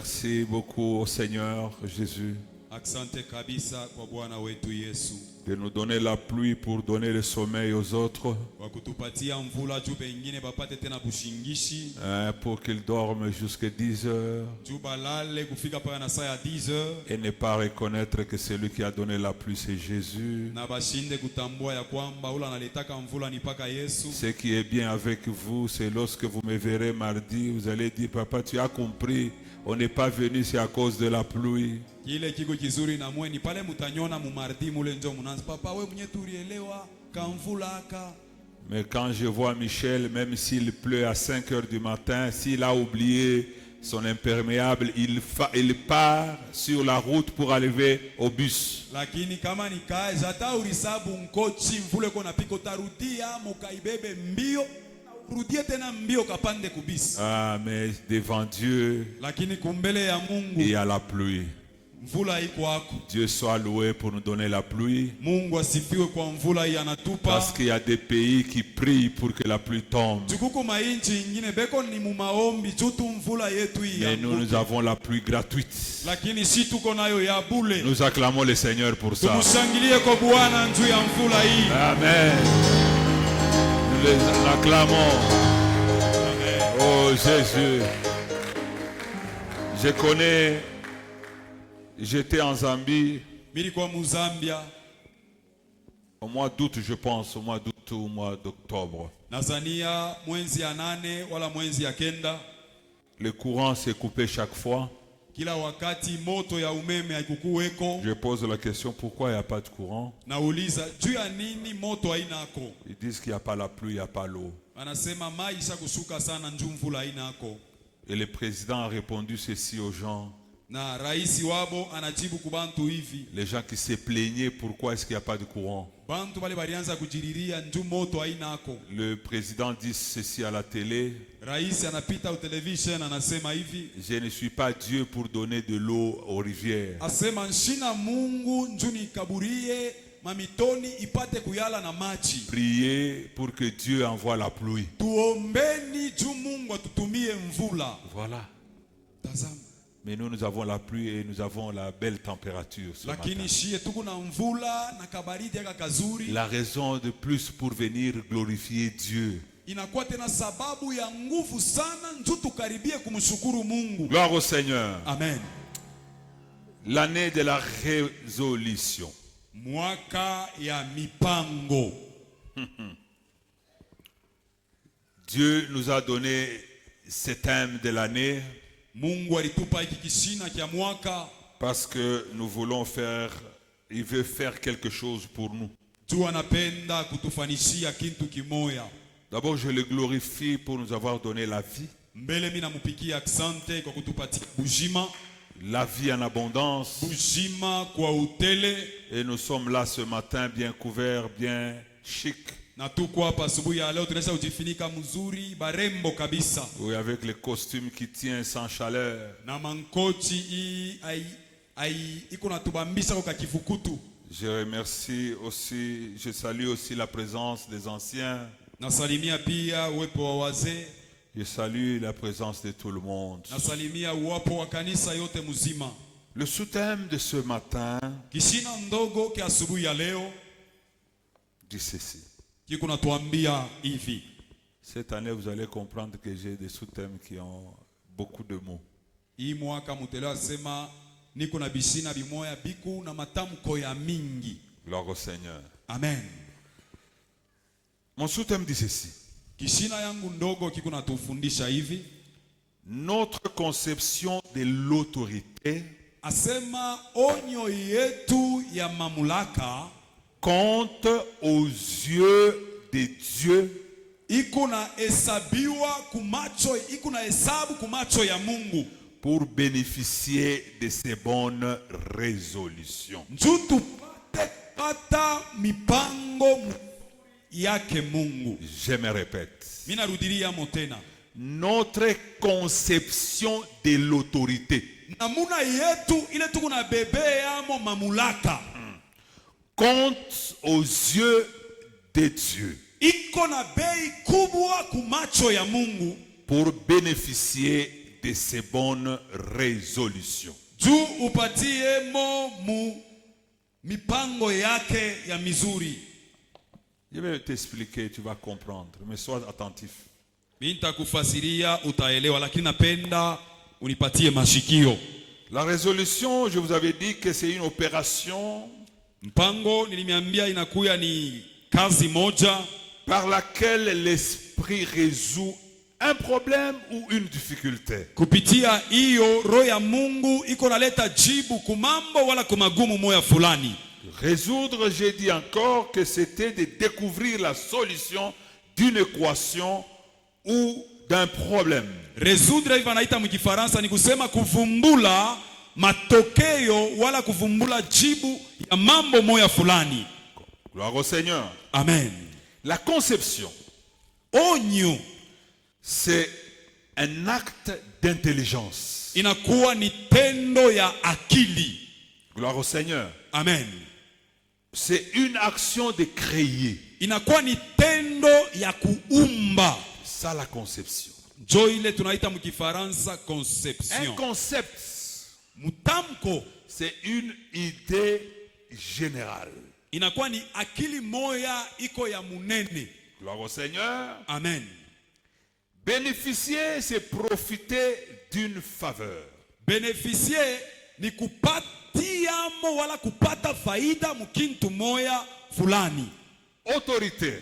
Merci beaucoup au Seigneur Jésus Asante kabisa kwa Bwana wetu Yesu. de nous donner la pluie pour donner le sommeil aux autres, Kwa kutupatia mvula juu pengine bapate tena bushingishi. pour qu'ils dorment jusqu'à 10 heures Juu balale kufika paka na saa ya 10 heures. et ne pas reconnaître que celui qui a donné la pluie c'est Jésus. Na bashinde kutambua ya kwamba ule analetaka mvula ni paka Yesu. Ce qui est bien avec vous, c'est lorsque vous me verrez mardi, vous allez dire, papa, tu as compris, on n'est pas venu, c'est à cause de la pluie. Kile kiko kizuri na mwe ni pale mutanyona mumardi mule njo munanza papa we mwenye turielewa kamvula aka. Mais quand je vois Michel, même s'il pleut à 5 heures du matin, s'il a oublié son imperméable, il part sur la route pour arriver au bus. Lakini kama ni kazi hata urisabu nkochi mvule kona piko tarudia mukaibebe mbio rudie tena mbio kapande kubisi. Ah, mais devant Dieu, Lakini kumbele ya Mungu il y a la pluie. mvula iko wako. Dieu soit loué pour nous donner la pluie. Mungu asifiwe kwa mvula hii anatupa. Parce qu'il y a des pays qui prient pour que la pluie tombe. Tukuku mainchi ingine beko ni mumaombi chutu mvula yetu hii. Mais nous avons la pluie gratuite. Lakini si tuko nayo ya bule. Nous acclamons le Seigneur pour ça. Tumushangilie kwa Bwana njuu ya mvula hii. Amen. Nous les acclamons. Amen. Oh Jésus. Je connais, j'étais en Zambie Nilikuwa Muzambia au mois d'août, je pense, au mois d'août ou au mois d'octobre. Tanzania mwezi ya 8 wala mwezi ya 9. Le courant s'est coupé chaque fois. Kila wakati moto ya umeme haikukuweko. Je pose la question, pourquoi il n'y a pas de courant? Nauliza juu ya nini moto hainako? Ils disent qu'il n'y a pas la pluie, il n'y a pas l'eau. Anasema maisha kushuka sana njuu mvula hainako. Et le président a répondu ceci aux gens. Na raisi wabo anajibu kubantu hivi. Les gens qui se plaignaient, pourquoi est-ce qu'il n'y a pas de courant? Bantu bale balianza kujiriria njuu moto hainako. Le président dit ceci à la télé. Raisi anapita au television anasema hivi. Je ne suis pas Dieu pour donner de l'eau aux rivières. Asema nshina Mungu njuu nikaburie mamitoni ipate kuyala na maji. Priez pour que Dieu envoie la pluie. Tuombeni juu Mungu atutumie mvula. Voilà. Tazama. Mais nous avons la pluie et nous avons la belle température ce matin. Lakini shie tuko na mvula na kabaridi aka kazuri. La raison de plus pour venir glorifier Dieu. Inakuwa tena sababu ya nguvu sana njoo tukaribie kumshukuru Mungu. Gloire au Seigneur. Amen. L'année de la résolution. Mwaka ya mipango. Dieu nous a donné ce thème de l'année. Mungu alitupa hiki kishina kia mwaka. Parce que nous voulons faire, il veut faire quelque chose pour nous. Tu anapenda kutufanishia kitu kimoya. D'abord, je le glorifie pour nous avoir donné la vie. Mbele mimi namupikia asante kwa kutupatia bujima. La vie en abondance. Bujima kwa utele. Et nous sommes là ce matin bien couverts, bien chic. Na tuko hapa asubuhi ya leo tunaweza kujifunika mzuri barembo kabisa. Oui, avec les costumes qui tiennent sans chaleur. Na mankochi iko natubambisha kwa kifukutu. Je remercie aussi, je salue aussi la présence des anciens. Nasalimia pia uwepo wa wazee. Je salue la présence de tout le monde. Nasalimia uwepo wa kanisa yote mzima. Le sous-thème de ce matin Kishina ndogo kia asubuhi ya leo dit ceci. kiko natuambia hivi. Cette année, vous allez comprendre que j'ai des sous-thèmes qui ont beaucoup de mots. Hii mwaka mutelewa sema niko na bishina bimoya biku na matamko ya mingi. Gloire au Seigneur. Amen. Mon sous-thème dit ceci. Kishina yangu ndogo kiko natufundisha hivi. Notre conception de l'autorité Asema onyo yetu ya mamlaka compte aux yeux de Dieu iko na hesabiwa kumacho, iko na hesabu kumacho ya Mungu pour bénéficier de ses bonnes résolutions. njutu pata mipango yake Mungu. Je me répète. Mimi narudilia motena. Notre conception de l'autorité Namuna yetu ile tuko na bebe yamo mamulaka compte aux yeux de Dieu iko na bei kubwa kumacho ya Mungu pour bénéficier de ces bonnes résolutions. juu upatie mu mipango yake ya mizuri. Je vais t'expliquer, tu vas comprendre, mais sois attentif. Mimi nitakufasiria utaelewa, lakini napenda unipatie mashikio. La résolution, je vous avais dit que c'est une opération Mpango nilimiambia inakuya ni kazi moja par laquelle l'esprit résout un problème ou une difficulté. kupitia hiyo roho ya Mungu iko naleta jibu kumambo wala kumagumu moya fulani. Résoudre, j'ai dit encore que c'était de découvrir la solution d'une équation ou d'un problème. Résoudre hivi wanaita mkifaransa ni kusema kuvumbula matokeo wala kuvumbula jibu ya mambo moya fulani. Gloire au Seigneur. Amen. La conception, Onyo c'est un acte d'intelligence. inakuwa ni tendo ya akili. Gloire au Seigneur. Amen. C'est une action de créer. Inakuwa ni tendo ya kuumba. Ça, la conception. Jo ile tunaita mkifaransa Un conception. concept, Mutamko c'est une idée générale. inakuwa ni akili moya iko ya munene. Gloire au Seigneur. Amen. Bénéficier, c'est profiter d'une faveur. Beneficie ni kupatiamo wala kupata faida mukintu moya fulani. Autorité,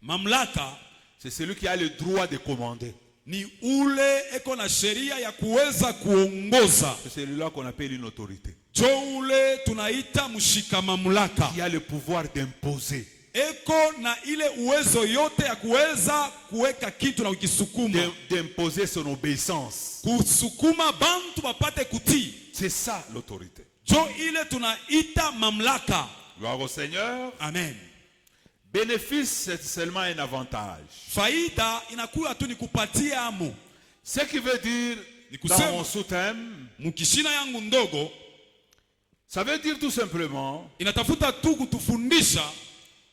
Mamlaka c'est celui qui a le droit de commander. ni ule eko na sheria ya kuweza kuongoza. C'est celui-là qu'on appelle une autorité. Jo ule tunaita mshika mamlaka. Qui a le pouvoir d'imposer. Eko na ile uwezo yote ya kuweza kuweka kitu na ukisukuma. D'imposer son obéissance. Kusukuma bantu bapate kutii. C'est ça l'autorité. Jo ile tunaita mamlaka. Gloire au Seigneur. Amen. Bénéfice, c'est seulement un avantage. Faida inakuwa tu ni kupatia amo. Ce qui veut dire, dans mon sous-thème, Mukishina yangu ndogo ça veut dire tout simplement inatafuta tu kutufundisha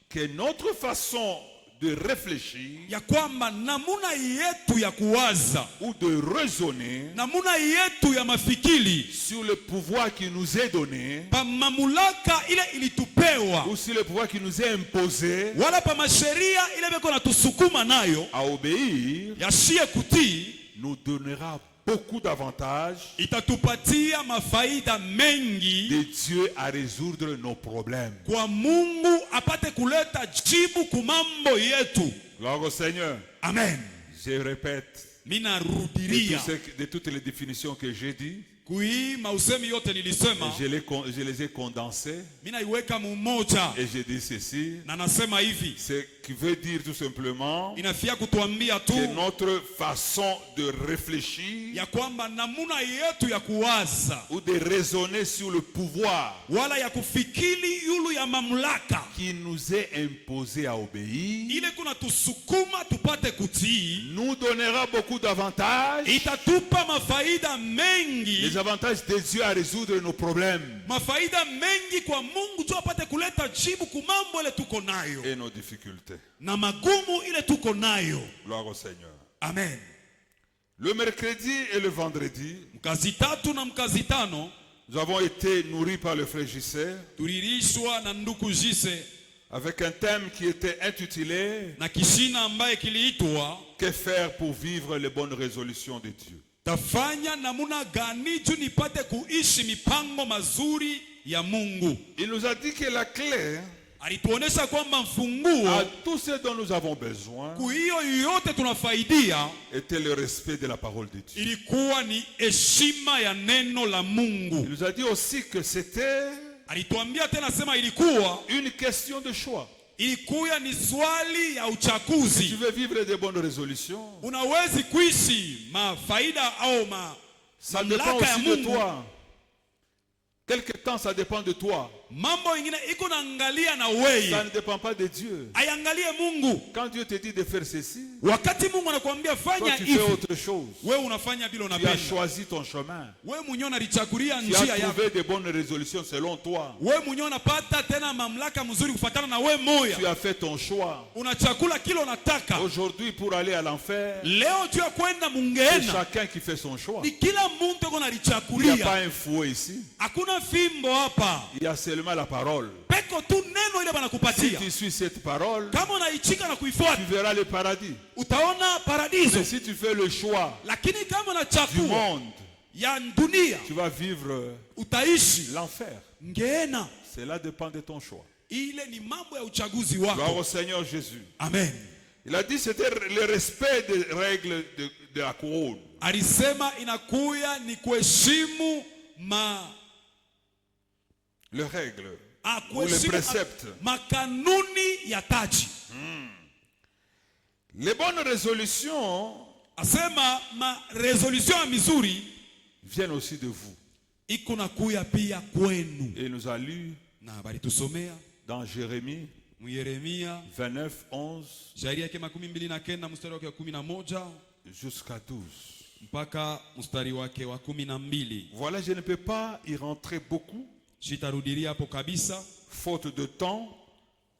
que notre façon de réfléchir ya kwamba namuna yetu ya kuwaza, ou de raisonner namuna yetu ya mafikiri sur le pouvoir qui nous est donné pa mamulaka ile ilitupewa ou sur le pouvoir qui nous est imposé wala pa masheria ile beko natusukuma nayo à obéir yashie kutii, nous donnera beaucoup d'avantages itatupatia mafaida mengi de Dieu à résoudre nos problèmes. kwa Mungu apate kuleta jibu kumambo yetu. Gloire au Seigneur. Amen. Je répète, Mina de, rudiria de toutes les définitions que j'ai dit, kui mausemi yote nilisema je les ai condensées mina iweka mumoja et j'ai dit ceci, na nasema hivi, ce qui veut dire tout simplement inafia kutuambia tu que notre façon de réfléchir ya kwamba namuna yetu ya kuwaza ou de raisonner sur le pouvoir wala ya kufikiri yulu ya mamlaka qui nous est imposé à obéir ile kuna tusukuma tupate kutii nous donnera beaucoup d'avantages, itatupa mafaida mengi, les avantages de Dieu à résoudre nos problèmes mafaida mengi kwa Mungu tu apate kuleta jibu kumambo ile tuko nayo et nos difficultés. na magumu ile tuko nayo. Gloire au Seigneur. Amen. Le mercredi et le vendredi, Mkazi tatu na mkazi tano nous avons été nourris par le frère Gisser tulilishwa na nduku Jise avec un thème qui était intitulé na kishina ambaye kiliitwa Que faire pour vivre les bonnes résolutions de Dieu. tafanya namuna gani juu nipate kuishi mipango mazuri ya Mungu. Il nous a dit que la clé Alituonesha kwamba à mfunguo tout ce dont nous avons besoin kuhiyo yote tunafaidia était le respect de la parole de Dieu. ilikuwa ni heshima ya neno la Il Mungu. nous a dit aussi que c'était Alituambia tena sema ilikuwa une question de choix. ilikuwa ni swali ya Si tu uchaguzi. veux vivre des bonnes résolutions, Unawezi kuishi mafaida au ça dépend mamlaka ya aussi de Mungu. toi. Quelque temps, ça dépend de toi. mambo ingine iko naangalia na Ça wewe, ne dépend pas de Dieu. aiangalie Mungu. Quand Dieu te dit de faire ceci, Wakati Mungu anakuambia toi fanya tu fais hivi, autre chose. wewe unafanya bila Tu as unapenda. choisi ton chemin. Wewe mwenyewe unalichagulia Tu njia as yako. trouvé de bonnes résolutions selon toi. Wewe mwenyewe unapata tena mamlaka mzuri kufuatana na wewe moya. Tu as fait ton choix. Unachakula kile unataka. Aujourd'hui, pour aller à l'enfer, Leo tu ya kwenda c'est mungehena. chacun qui fait son choix. Ni kila mtu yuko Il n'y a pas nalichakulia. un fouet ici. Hakuna fimbo hapa. Il y a seulement la parole. Peko tu neno ile Si banakupatia. tu suis cette parole, Kama unaichika na kuifuata, tu verras le paradis. utaona paradiso. Mais si tu fais le choix Lakini kama du unachakua monde, ya dunia, tu vas vivre utaishi l'enfer. ngehena. Cela dépend de ton choix. Ile ni mambo ya uchaguzi Gloire wako. au Seigneur Jésus. Amen. Il a dit que c'était le respect des règles de la couronne. Alisema inakuya ni kuheshimu Les règles ou les kuheshimu préceptes. makanuni ya taji. Les bonnes résolutions Asema resolution ya mizuri viennent aussi de vous. iko nakuya pia kwenu. Et il nous a lu Na habari tusomea dans Jérémie Yeremia 29, 11 shairi yake 29 mstari wake wa 11 jusqu'à 12. mpaka mstari wake wa 12. Voilà, je ne peux pas y rentrer beaucoup, Sitarudilia hapo kabisa faute de temps.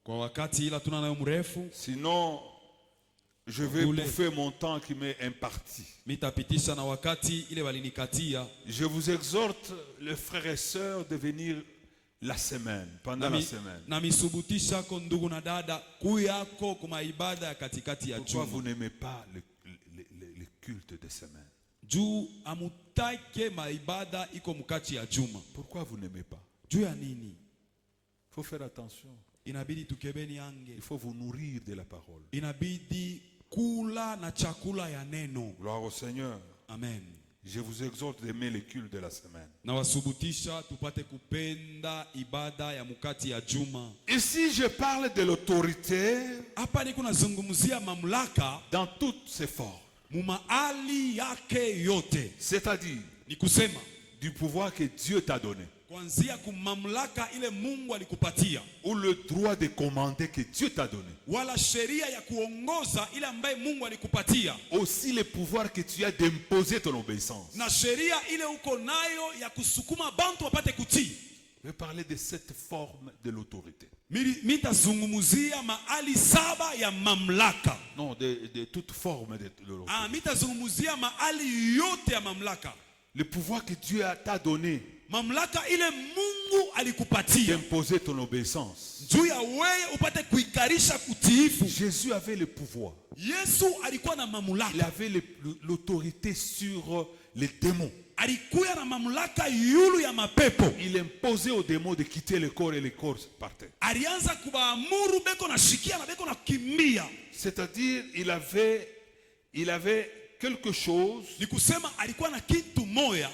kwa wakati, ila tuna nayo mrefu, Sinon, je vais bouffer mon temps qui m'est imparti. mitapitisha na wakati ile walinikatia. Je vous exhorte, les frères et sœurs, de venir la semaine, pendant la semaine. Na misubutisha ko ndugu na dada kuyako kuma ibada ya katikati ya Pourquoi juma. vous n'aimez pas le culte de semaine? Juu amutake maibada iko mkati ya juma. Pourquoi vous n'aimez pas? Juu ya nini? Il faut faire attention. Inabidi tukebeni ange. Il faut vous nourrir de la parole. Inabidi kula na chakula ya neno. Gloire au Seigneur. Amen. Je vous exhorte d'aimer le culte de la semaine. Na wasubutisha tupate kupenda ibada ya mkati ya juma. Ici, je parle de l'autorité Hapa niko nazungumzia mamlaka dans toutes ses formes. mumaali yake yote. C'est-à-dire Ni kusema du pouvoir que Dieu t'a donné. kuanzia kumamlaka ile Mungu alikupatia, Ou le droit de commander que Dieu t'a donné. wala sheria ya kuongoza ile ambaye Mungu alikupatia, Aussi le pouvoir que tu as d'imposer ton obéissance. na sheria ile uko nayo ya kusukuma bantu wapate kutii. Je vais parler de cette forme de l'autorité. Mitazungumuzia maali 7 ya mamlaka. Non, de toute forme de l'autorité. Mitazungumuzia maali yote ya mamlaka. Le pouvoir que Dieu t'a donné Mamlaka ile Mungu alikupatia d'imposer ton obéissance. juu ya wewe upate kuikarisha kutiifu. Jésus avait le pouvoir. Yesu alikuwa na Il mamlaka. avait l'autorité sur les démons. Alikuwa na mamlaka yulu ya mapepo. Il imposait aux démons de quitter le corps et le corps partait. Alianza kubaamuru beko na shikia na beko na kimbia. C'est-à-dire, il avait quelque chose Ni kusema alikuwa na kitu moya,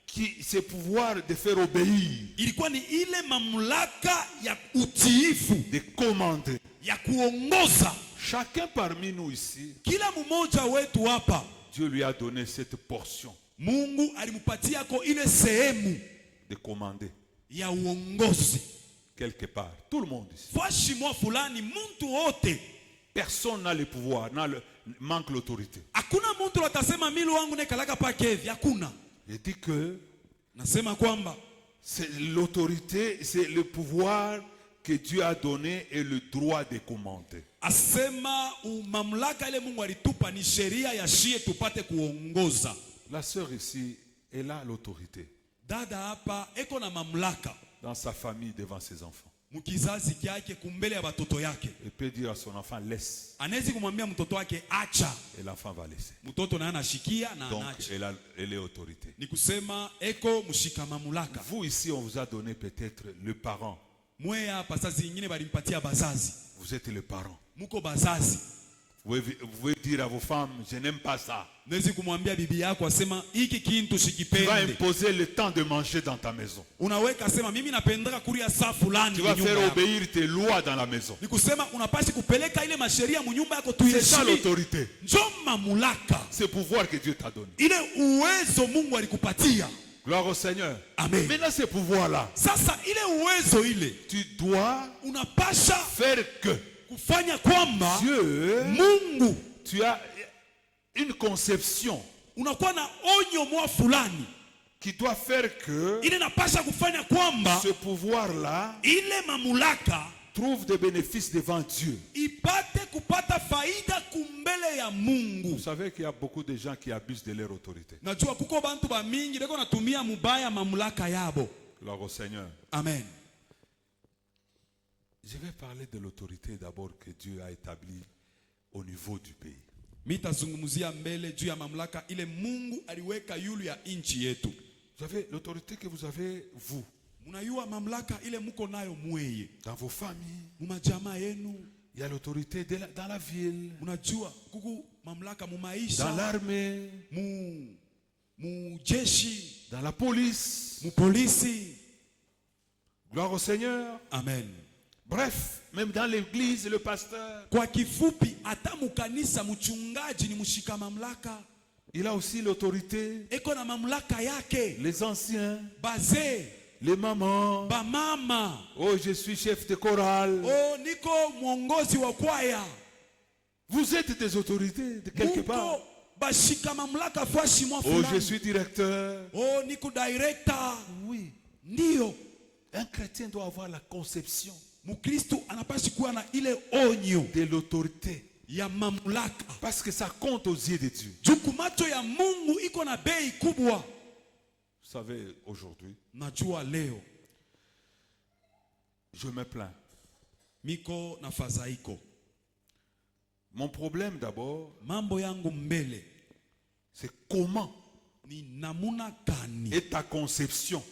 qui, ce pouvoir de faire obéir, ilikuwa ni ile mamlaka ya utiifu, de commander. ya kuongoza. Chacun parmi nous ici, Kila mmoja wetu hapa Dieu lui a donné cette portion Mungu alimupatia ko ile sehemu de commander ya uongozi. quelque part. Tout le monde ici. Fashi mwa fulani muntu wote. Personne n'a le pouvoir, manque l'autorité. Hakuna mtu atasema mimi wangu nekalaka pake hivi, hakuna. Je dis que Nasema kwamba c'est l'autorité, c'est le pouvoir que Dieu a donné et le droit de commander. asema mamlaka ile Mungu alitupa ni sheria ya shie tupate kuongoza. La sœur ici, elle a l'autorité Dada hapa eko na mamlaka dans sa famille devant ses enfants. mkizazi kyake kumbele ya watoto yake. Elle peut dire à son enfant laisse Anawezi kumwambia mtoto wake acha, et l'enfant va laisser. mtoto naye anashikia na Donc anacha. elle est autorité. Ni kusema eko mshika mamlaka. Vous ici, on vous a donné peut-être le parent. Mwe hapa sasa zingine balimpatia bazazi. Vous êtes le parent. Muko bazazi. Vous pouvez dire à vos femmes, je n'aime pas ça. Nezi kumwambia bibi yako asema hiki kintu Tu vas shikipende. imposer le temps de manger dans ta maison. Unaweka asema mimi napendaka kulia saa fulani. Tu vas nyumba faire yako. obéir tes lois dans la maison. Ni kusema unapasi kupeleka ile masheria munyumba yako C'est ça tuiheshimi. l'autorité. Njo mamlaka. Ce pouvoir que Dieu t'a donné. Ile uwezo Mungu alikupatia. Gloire au Seigneur. Amen. Maintenant, ce pouvoir-là, Sasa ile uwezo ile tu dois unapasha faire que kufanya kwamba Dieu, Mungu, tu as une conception unakuwa na onyo mwa fulani qui doit faire que ile napasha kufanya kwamba ce pouvoir-là ile mamulaka trouve des bénéfices devant Dieu. ipate kupata faida kumbele ya Mungu. Vous savez qu'il y a beaucoup de gens qui abusent de leur autorité. Najua kuko bantu ba mingi beko natumia mubaya mamulaka yabo. Gloire au Seigneur. Amen. Je vais parler de l'autorité d'abord que Dieu a établie au niveau du pays. Mitazungumzia mbele juu ya mamlaka ile Mungu aliweka yulu ya inchi yetu. Vous savez l'autorité que vous avez, vous, Munayua mamlaka ile muko nayo mweye dans vos familles. mumajamaa yenu. Il y a l'autorité dans la ville, Munajua kuku mamlaka mu maisha, dans l'armée, mu jeshi, dans la police. mu polisi. Gloire au Seigneur. Amen. Bref, même dans l'église, le pasteur, Kwa kifupi hata mukanisa mchungaji ni mshika mamlaka. il a aussi l'autorité. Eko na mamlaka yake. Les anciens, Bazee, les mamans. ba mama. Oh, je suis chef de chorale. Oh, niko mwongozi wa kwaya. Vous êtes des autorités de quelque part. Muko bashika mamlaka fashi mwa Oh, fulani. je suis directeur. Oh, niko director. Oui. Ndio. Un chrétien doit avoir la conception Mukristo anapashi kuwa na ile onyo de l'autorité. ya mamlaka. Parce que ça compte aux yeux de Dieu. Jukumacho ya Mungu iko na bei kubwa. Vous savez, aujourd'hui, Najua leo je me plains. miko na fadhaiko. Mon problème d'abord, Mambo yangu mbele c'est comment ni namuna kani. est ta conception.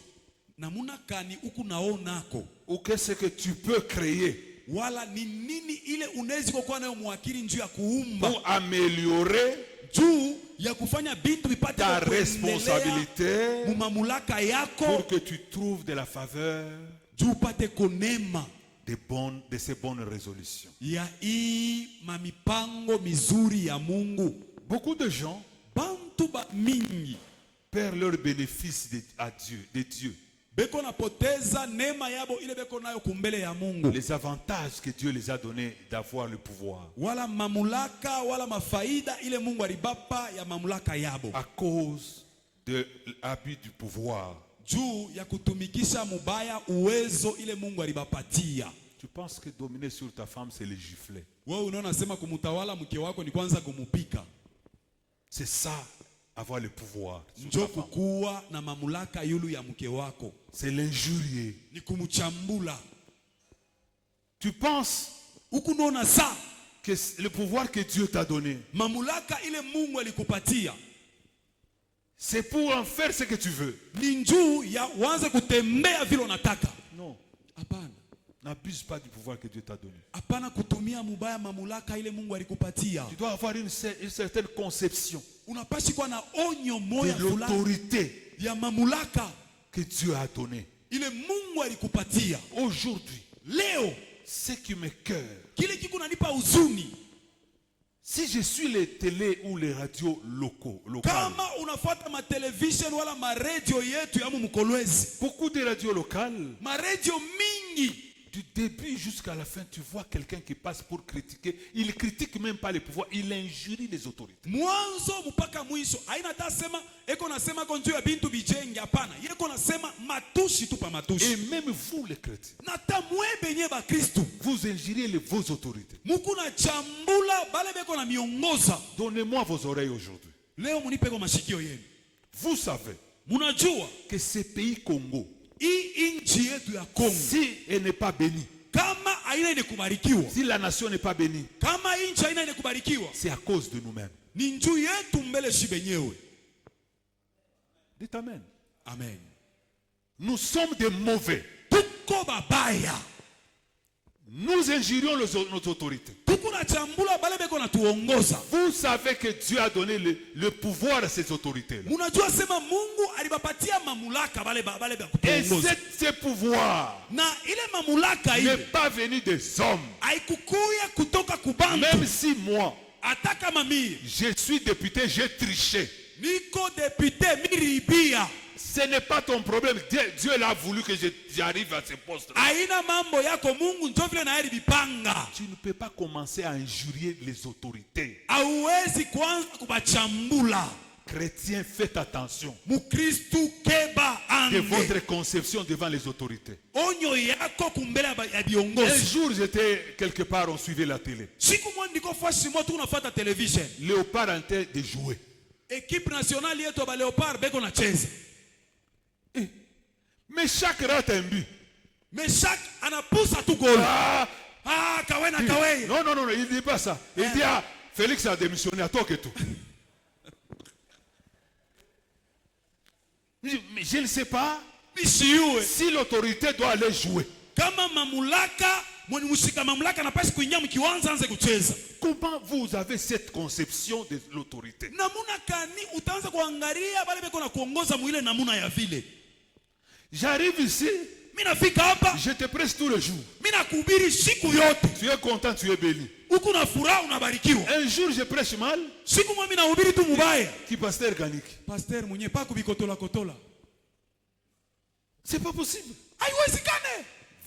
Namuna kani uku naonako. Ou qu'est-ce que tu peux créer Wala ni nini ile unezi kwa nayo mwakili njuu ya kuumba. pour améliorer Juu ya kufanya bintu vipate ta kuendelea responsabilité mumamulaka yako. pour que tu trouves de la faveur Juu upate konema de ces bonnes résolutions. ya hii mamipango mizuri ya Mungu. Beaucoup de gens Bantu ba mingi perdent leurs bénéfices de Dieu. beko napoteza neema yabo ile beko nayo kumbele ya Mungu. Les avantages que Dieu les a donnés d'avoir le pouvoir. Wala mamulaka wala mafaida ile Mungu alibapa ya mamulaka yabo. À cause de l'abus du pouvoir. Juu ya kutumikisha mubaya uwezo ile Mungu alibapatia. Tu penses que dominer sur ta femme, c'est le gifler. Wewe unaona sema kumutawala mke wako ni kwanza kumupika. C'est ça, avoir le pouvoir sur Njo ta femme. kukuwa na mamulaka yulu ya mke wako. C'est l'injurier. Ni kumuchambula. Tu penses Huku nona sa que le pouvoir que Dieu t'a donné, mamulaka ile Mungu alikupatia c'est pour en faire ce que tu veux. ni njuu ya uanze kutembea vile unataka. Non, Hapana. n'abuse pas du pouvoir que Dieu t'a donné. Hapana kutumia mubaya mamulaka ile Mungu alikupatia. Tu dois avoir une certaine conception Unapashi kuwa na onyo de moya fulani l'autorité ya mamulaka que Dieu a donnée. ile Mungu alikupatia. Aujourd'hui, Leo ce qui me cœur, kile kiku nanipa huzuni, si je suis les télés ou les radios locaux, kama unafuata ma television wala ma radio yetu ya Mkolwezi, beaucoup de radios locales, ma radio mingi, du début jusqu'à la fin, tu vois quelqu'un qui passe pour critiquer. Il ne critique même pas les pouvoirs, il injurie les autorités. mwanzo mpaka mwisho haina tasema eko nasema konjua ya bintu bijenge. Hapana, yeko nasema matushi tu pa matushi. Et même vous les chrétiens, Na tamwebe nye ba Kristo vous injuriez vos autorités. muku na chambula bale beko na miongoza. Donnez-moi vos oreilles aujourd'hui. Leo munipe kwa mashikio yenu. Vous savez Munajua que ce pays Congo, hii nchi yetu ya Kongo si elle n'est pas bénie, kama haina ile kubarikiwa, si la nation n'est pas bénie, kama nchi haina ile kubarikiwa, c'est à cause de nous-mêmes. ni njuu yetu mbele shi benyewe. Dites amen. Amen. Nous sommes des mauvais. Tuko babaya, Nous injurions nos autorités. tuko na chambula bale beko na tuongoza. Vous savez que Dieu a donné le pouvoir à ces autorités-là. Munajua sema Mungu alibapatia mamulaka bale bale ba Et kutuongoza. ce pouvoir Na ile mamulaka n'est ile pas venu des hommes. haikukuya kutoka kubantu. Même si moi, Hata kama mimi je suis député, j'ai triché. niko depute miribia, Ce n'est pas ton problème. Dieu l'a voulu que j'arrive à ce poste. Aina mambo yako Mungu ndio vile na alibipanga. Tu ne peux pas commencer à injurier les autorités. Hauwezi kuanza kubachambula. Chrétiens, faites attention Mukristu keba de ange. votre conception devant les autorités. Onyo yako kumbele ya Un viongozi. jour, j'étais quelque part, on suivait la télé. Siku moja niko fasi moja tunafuata television. Léopard en train de jouer. Équipe nationale yetu ba Leopard beko na cheza. Mais chaque rat a un but. Mais chaque anapusa tu goli. Ah, Kawena kawei. non, il dit pas ça. Il dit, Félix a démissionné à toi que tout. Mais je ne sais pas si l'autorité doit aller jouer. Kama mamulaka, mwenye mushika mamulaka napasi kuingia mkiwanza anze kucheza. Comment vous avez cette conception de l'autorité? Namuna kani utaanza kuangalia bale beko na kuongoza mwile namuna ya vile. J'arrive ici, Mimi nafika hapa, je te presse tous les jours. mimi nakuhubiri siku yote. Tu es content, tu es béni. Uko na furaha unabarikiwa. Un jour je prêche mal. Siku moja mimi nahubiri tu mubaya. Qui pasteur Ganik? Pasteur mwenye pa kubikotola kotola. C'est pas possible. Haiwezekane.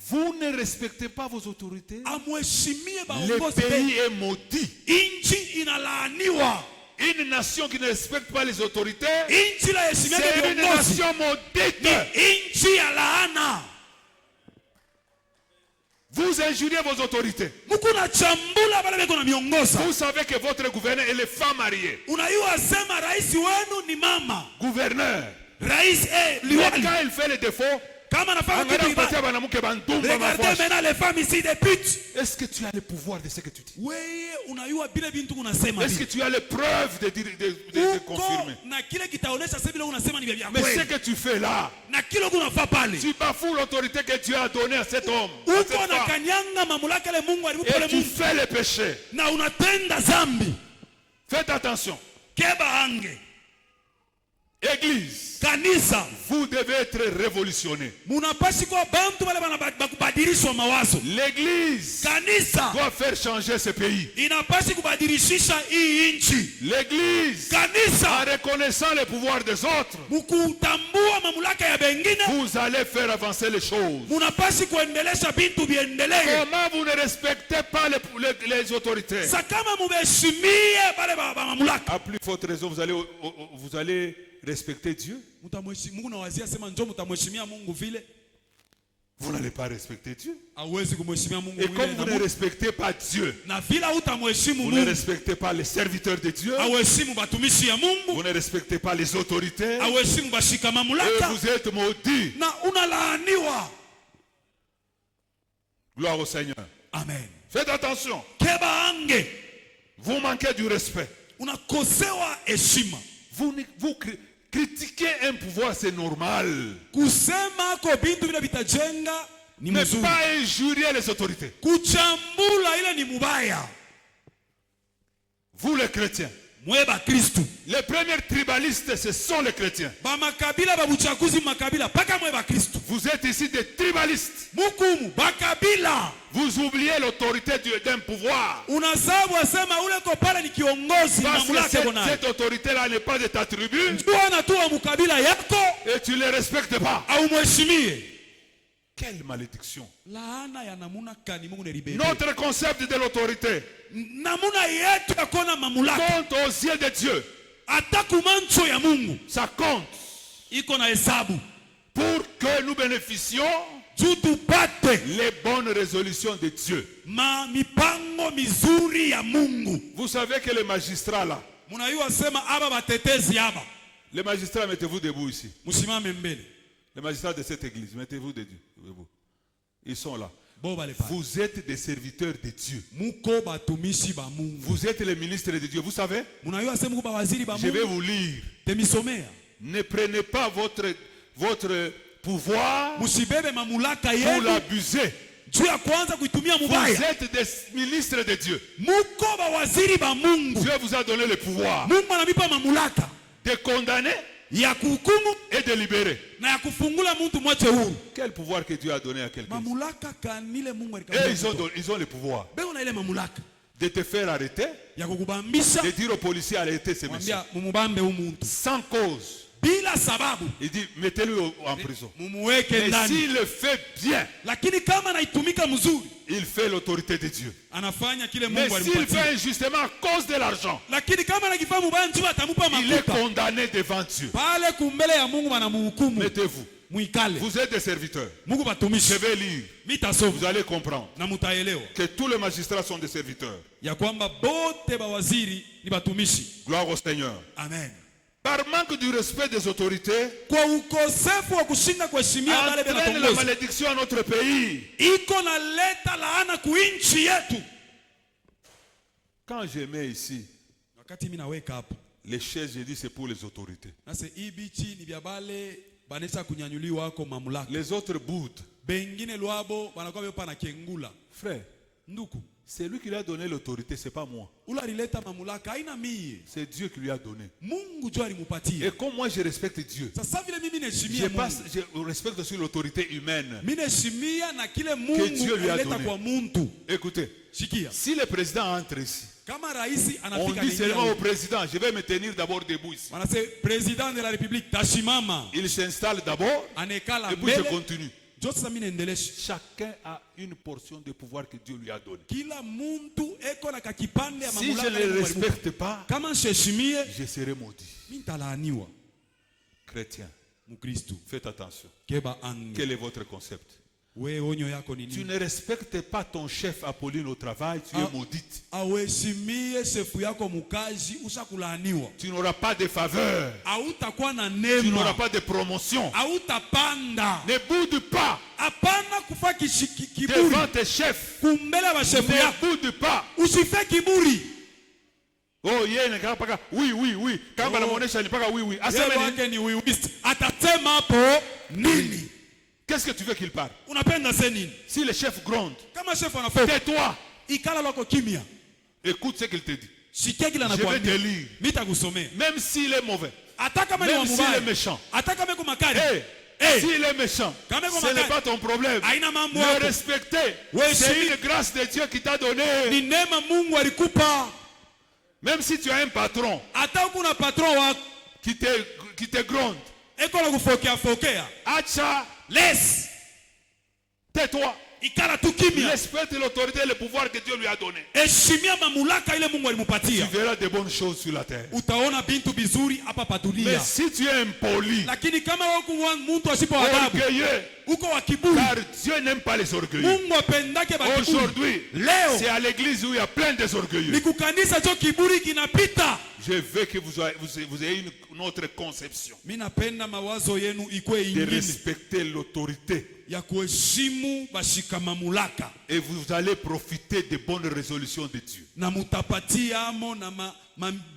Vous ne respectez pas vos autorités. Amheshimie Le baongozi. pays est maudit. Inchi inalaaniwa. Une nation qui ne respecte pas les autorités, Inchi la heshimia c'est une viongozi. nation maudite. Inchi ya laana. Vous injuriez vos autorités. Muko na chambula bale beko na miongoza. Vous savez que votre gouverneur est le femme mariée. Unaiwa sema rais wenu ni mama. Gouverneur. Rais Mais liwali. quand il fait les défauts, Kama anafanya kitu kibaya. Regardez maintenant les femmes ici des putes. est-ce que tu as le pouvoir de ce que tu dis? Wewe unaiwa bile bintu unasema. Est-ce que tu as les preuves de confirmer? Na kile kitaonesha sasa vile unasema ni vya Mais kweli. ce que tu fais là, Na kile unafaa pale. tu bafoues l'autorité que Dieu a donnée à cet homme. à cette Uko na femme. kanyanga mamlaka ile Mungu alimpa Et tu Mungu. fais le péché. Na unatenda zambi. Faites attention. Keba ange. Église, Kanisa. vous devez être révolutionné. Munapasi kwa bantu wale bakubadilishwa mawazo. L'église Kanisa doit faire changer ce pays. inapasi kubadilishisha hii nchi. L'église, Kanisa en reconnaissant le pouvoir des autres, mukutambua mamlaka ya bengine, vous allez faire avancer les choses. munapasi kuendelesha bintu viendelee. Comment vous ne respectez pas les autorités? Sa kama mubeshimie bale ba mamlaka. À plus forte raison, vous allez respecter Dieu. Mungu nawazia sema njoo mtamheshimia Mungu vile. Vous n'allez pas respecter Dieu. Hawezi kumheshimia Mungu Et vile. comme vous ne respectez pas Dieu, Na vile utamheshimu vous ne Mungu, respectez pas les serviteurs de Dieu, haweshimu batumishi ya Mungu, vous ne respectez pas les autorités, haweshimu bashika et mamlaka, vous êtes maudits. na unalaaniwa. Gloire au Seigneur. Amen. Faites attention. Keba ange, Vous manquez du respect. unakosewa heshima. Vous critiquez un pouvoir, c'est normal. Kusema ko bintu vile vitajenga ni Ne mzuri. pas injurier les autorités. Kuchambula ile ni mubaya. Vous les chrétiens. Mweba Kristu. Les premiers tribalistes, ce sont les chrétiens. Ba makabila ba buchaguzi makabila paka mweba Kristu. Vous êtes ici des tribalistes. Mukumu bakabila. Vous oubliez l'autorité d'un pouvoir. Unasabu asema ule ko pale ni kiongozi na Parce que mamlaka bona. cette autorité-là n'est pas de ta tribu. Bwana tu wa mkabila yako Et tu ne les respectes pas. au mheshimie. Quelle malédiction. Laana ya namuna kani Mungu neribebe. Notre concept de l'autorité Namuna yetu ya kona mamlaka. compte aux yeux de Dieu. Hata kumancho ya Mungu. Ça compte Iko na hesabu. pour que nous bénéficions Juu tupate les bonnes résolutions de Dieu. mipango mizuri ya Mungu. Vous savez que les magistrats là, Munayua sema aba batetezi aba. les magistrats, mettez-vous debout ici. Musimame mbele. Les magistrats de cette église, mettez-vous debout. Ils sont là. Bo bale pa. Vous êtes des serviteurs de Dieu. Muko batumishi ba Mungu. Vous êtes les ministres de Dieu. Vous savez, Munayua sema kuba waziri ba je vais Mungu. vous lire. Temisomea. Ne prenez pas votre pouvoir Musibebe mamulaka pour yenu. l'abuser. Juu ya kwanza kuitumia Vous mubaya. êtes des ministres de Dieu. Muko ba waziri ba Mungu. Dieu vous a donné le pouvoir Mungu anamipa mamulaka de condamner ya kuhukumu et de libérer. na ya kufungula mtu mwache huru. Quel pouvoir que Dieu a donné à quelqu'un? Mamulaka kanile Mungu Et alikampa. ils ont le pouvoir Bego na ile mamulaka de te faire arrêter, ya kukubambisha, de dire aux policiers arrêtez ces messieurs. mwambia mumubambe umuntu Sans cause. bila sababu. Il dit, mettez-le en prison. Mumuweke Mais ndani. s'il le fait bien, Lakini kama anaitumika mzuri, il fait l'autorité de Dieu. anafanya kile Mais Mungu s'il alimpatia. fait injustement à cause de l'argent, Lakini kama anakifanya mubaya njoo atamupa il est makuta. condamné devant Dieu. Pale kumbele ya Mungu wanamuhukumu. Mettez-vous. Muikale. Vous êtes des serviteurs. Mungu Je batumishi. vais lire. Mitasoma. Vous allez comprendre Na mutaelewa. que tous les magistrats sont des serviteurs. Ya kwamba bote bawaziri ni batumishi. Gloire au Seigneur. Amen. Par manque du respect des autorités, Kwa ukosefu wa kushinda kuheshimia wale entraîne la wanatongoza. malédiction à notre pays. Iko na leta laana kuinchi yetu. Quand je mets ici Wakati mimi naweka hapa. les chaises, je dis c'est pour les autorités. Nase ibichi ni vya bale banesa kunyanyuliwa wako mamlaka. Les autres boudes. Bengine lwabo banakuwa bepa na kengula. Frère, Nduku. c'est lui qui lui a donné l'autorité, c'est pas moi. Ula alileta mamlaka haina mie. C'est Dieu qui lui a donné. Mungu jo alimupatia. Et comme moi je respecte Dieu, Sasa vile mimi je naheshimia Mungu. respecte aussi l'autorité humaine. Mimi naheshimia na kile Que Dieu Mungu lui a alileta donné. kwa muntu. Écoutez, Sikia. si le président entre ici, Kama raisi on anafika dit seulement au ningia. président, je vais me tenir d'abord debout ici. Wanasema president de la République tashimama. Il s'installe d'abord Anekala et puis je mbele. continue. Jo sasa mimi naendelesha. Chacun a une portion de pouvoir que Dieu lui a donné. Kila muntu eko na kakipande ya Si je mamlaka. ne ile le Mungu alimupa. respecte pas, Kama nsheshimie, je serai maudit. mimi nitalaaniwa. Chrétien, Mukristo. faites attention. Keba ange. Quel est votre concept? We onyo yako ni Tu nini? ne respectes pas ton chef Apolline au travail, tu es maudite. Aweshimie sefu yako mukazi usakulaaniwa. Tu n'auras pas de faveur. Hautakuwa na Tu n'auras neema. pas de promotion. Hautapanda. Ne boude pas Hapana kufa kiburi. devant tes chefs. Kumbele wa shefu Ne yako. boude pas. Usife kiburi. Oh, yeye paka oui, oui, oui. Kama anamuonesha ni paka oui, oui. Asema Yeye nini? wake ni wiwist. Atasema hapo nini? Qu'est-ce que tu veux qu'il parle? Unapenda se nini? Si le chef gronde, Kama shefu anafoka. tais-toi. Ikala lako kimya. Écoute ce qu'il te dit. Sikia kila Je vais te anakuambia. lire. Nitakusomea. Même s'il est mauvais, Hata kama ni wa même s'il mubaya. est méchant, Hata kama iko makali. hey, s'il est méchant, Kama iko ce n'est makali. pas ton problème. Haina mambo Le yako. respecter, Ouais, c'est si. une grâce de Dieu qui t'a donné. Ni neema Mungu alikupa. Même si tu as un patron Hata kuna patron wako qui te gronde, eko na kufokea fokea. acha, Laisse. tais-toi. Ikala tu kimya. Respecte l'autorité et le pouvoir que Dieu lui a donné. Heshimia mamlaka ile Mungu Tu alimupatia. verras de bonnes choses sur la terre. Utaona bintu bizuri hapa pa Mais dunia. si tu es impoli, Lakini kama wewe mtu asipo adabu, orgueilleux, uko wa kiburi. car Dieu n'aime pas les orgueilleux. Mungu apendake ba kiburi. Aujourd'hui, Leo c'est à l'église où il y a plein des orgueilleux. ni kukanisa cho kiburi kinapita. Je veux que vous ayez une autre conception Mimi napenda mawazo yenu ikwe de ingine respecter l'autorité. ya kuheshimu bashika mamlaka Et vous allez profiter des bonnes résolutions de Dieu. na mutapatia amo na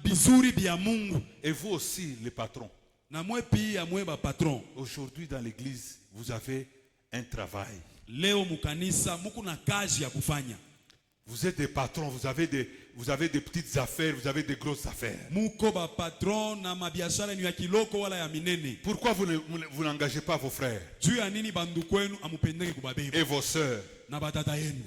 bizuri bya Mungu. Et vous aussi, les patrons. Na mwe pia mwe ba patron. Aujourd'hui, dans l'église, vous avez un travail. Leo mukanisa muko na kazi ya kufanya. Vous êtes des patrons, vous avez des petites affaires, vous avez des grosses affaires. Muko ba patron na mabiashara ni ya kiloko wala ya minene. Pourquoi vous n'engagez pas vos frères Juu ya nini bandu kwenu amupendeke kubabeba et vos sœurs? na batata yenu?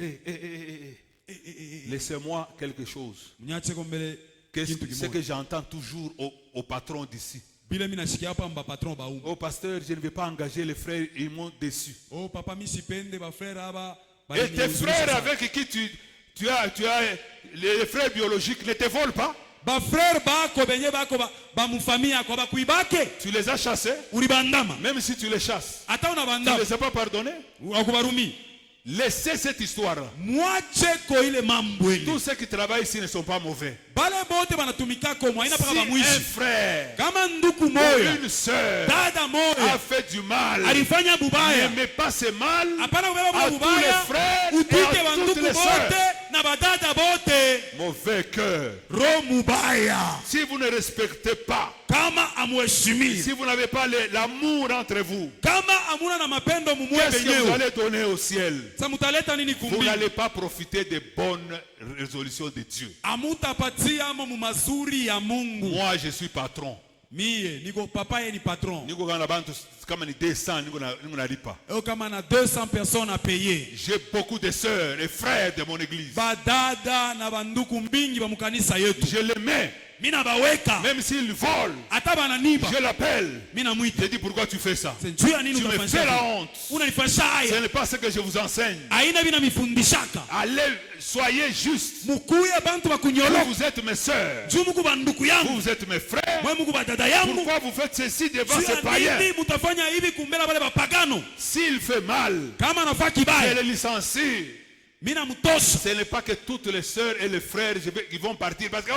Laissez-moi quelque chose. Mnyache kombele kintu Ce kimoja. que j'entends toujours au patron d'ici. Bila mimi nashikia hapa mba patron ba umu. Oh pasteur, je ne vais pas engager les frères, ils m'ont déçu. Oh papa mimi sipende ba frère aba. Et tes frères avec qui tu as les frères biologiques ne te volent pas? Ba frère bako benye bako ba mufamia yako ba kuibake. Tu les as chassés? Ulibandama. Même si tu les chasses, Hata tu ne unabandama. les as pas pardonnés? Akubarumi. Laissez cette histoire-là. Mwache ko ile mambo ile. Tous ceux qui travaillent ici ne sont pas mauvais. Bale bote banatumika ko mwa ina Si paka ba un mwishi. frère Kama nduku ou moya. une sœur Dada a moya. fait du mal, Alifanya bubaya. n'aimez pas ce mal Hapana kubeba à bubaya. tous les frères Utike et à banduku toutes les bote sœurs. na badada bote. Mauvais cœur. Roho mubaya. Si vous ne respectez pas, Kama amuheshimii. si vous n'avez pas l'amour entre vous, Kama amuna na mapendo mumwe qu'est-ce que vous benyewe. allez donner au ciel? Sa mutaleta nini Vous kumbi? n'allez pas profiter des bonnes résolutions de Dieu. Amutapatia amo mumazuri ya Mungu. Moi, je suis patron. Mie niko papa ye ni patron. Niko gana bantu kama ni 200 niko nalipa. Eo kama na 200 personnes à payer. J'ai beaucoup de sœurs et frères de mon église. Badada na banduku mbingi ba mukanisa yetu. Je les mets mina baweka même s'il vole, hata bananiba je l'appelle. mina mwita Je dis pourquoi tu fais ça? juu ya nini Tu me unafanya fais la hivi? honte. Unanifanyisha Ce haya n'est pas ce que je vous enseigne. aina bina mifundishaka Allez, soyez justes. mukuye bantu bakunyoloka Vous êtes mes sœurs. juu muku banduku yangu Vous êtes mes frères. mwe muku badada yangu Pourquoi vous faites ceci devant juu ces ya païens? nini mutafanya hivi kumbela bale bapagano S'il fait mal, kama anafaa je kibaya le licencie. mina mtosha. Ce n'est pas que toutes les sœurs et les frères qui vont partir parce que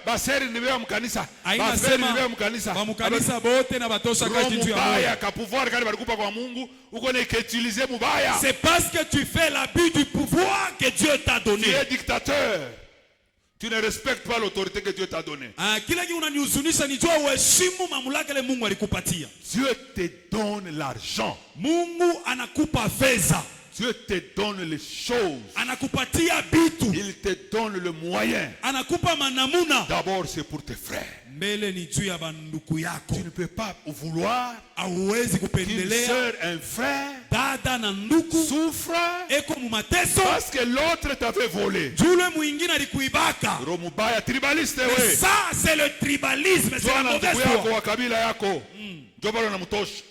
baseri ni bea mkanisa, Haina baseri ni sema bea mkanisa, bamukanisa bote na batosha kazi juu ya mubaya moyo. ka pouvoir kali balikupa kwa Mungu uko na utiliser mubaya. C'est parce que tu fais l'abus du pouvoir que Dieu t'a donné. Tu es dictateur. Tu ne respectes pas l'autorité que Dieu t'a donnée. Kila kitu unanihuzunisha ni jua uheshimu mamlaka ile Mungu alikupatia. Dieu te donne l'argent. Mungu anakupa fedha. Dieu te donne les choses. Anakupatia bitu. Il te donne le moyen. Anakupa manamuna. D'abord c'est pour tes frères. Mbele ni juu ya banduku yako. Tu ne peux pas vouloir Hauwezi qu'une kupendelea sœur, un frère dada na nduku souffre eko mumateso parce que l'autre t'avait volé. jule mwingine alikuibaka. Romubaya tribaliste Mais we. ça c'est le tribalisme, c'est la Twana mauvaise ndugu yako foi. wa kabila yako. Ndio bado namtosha.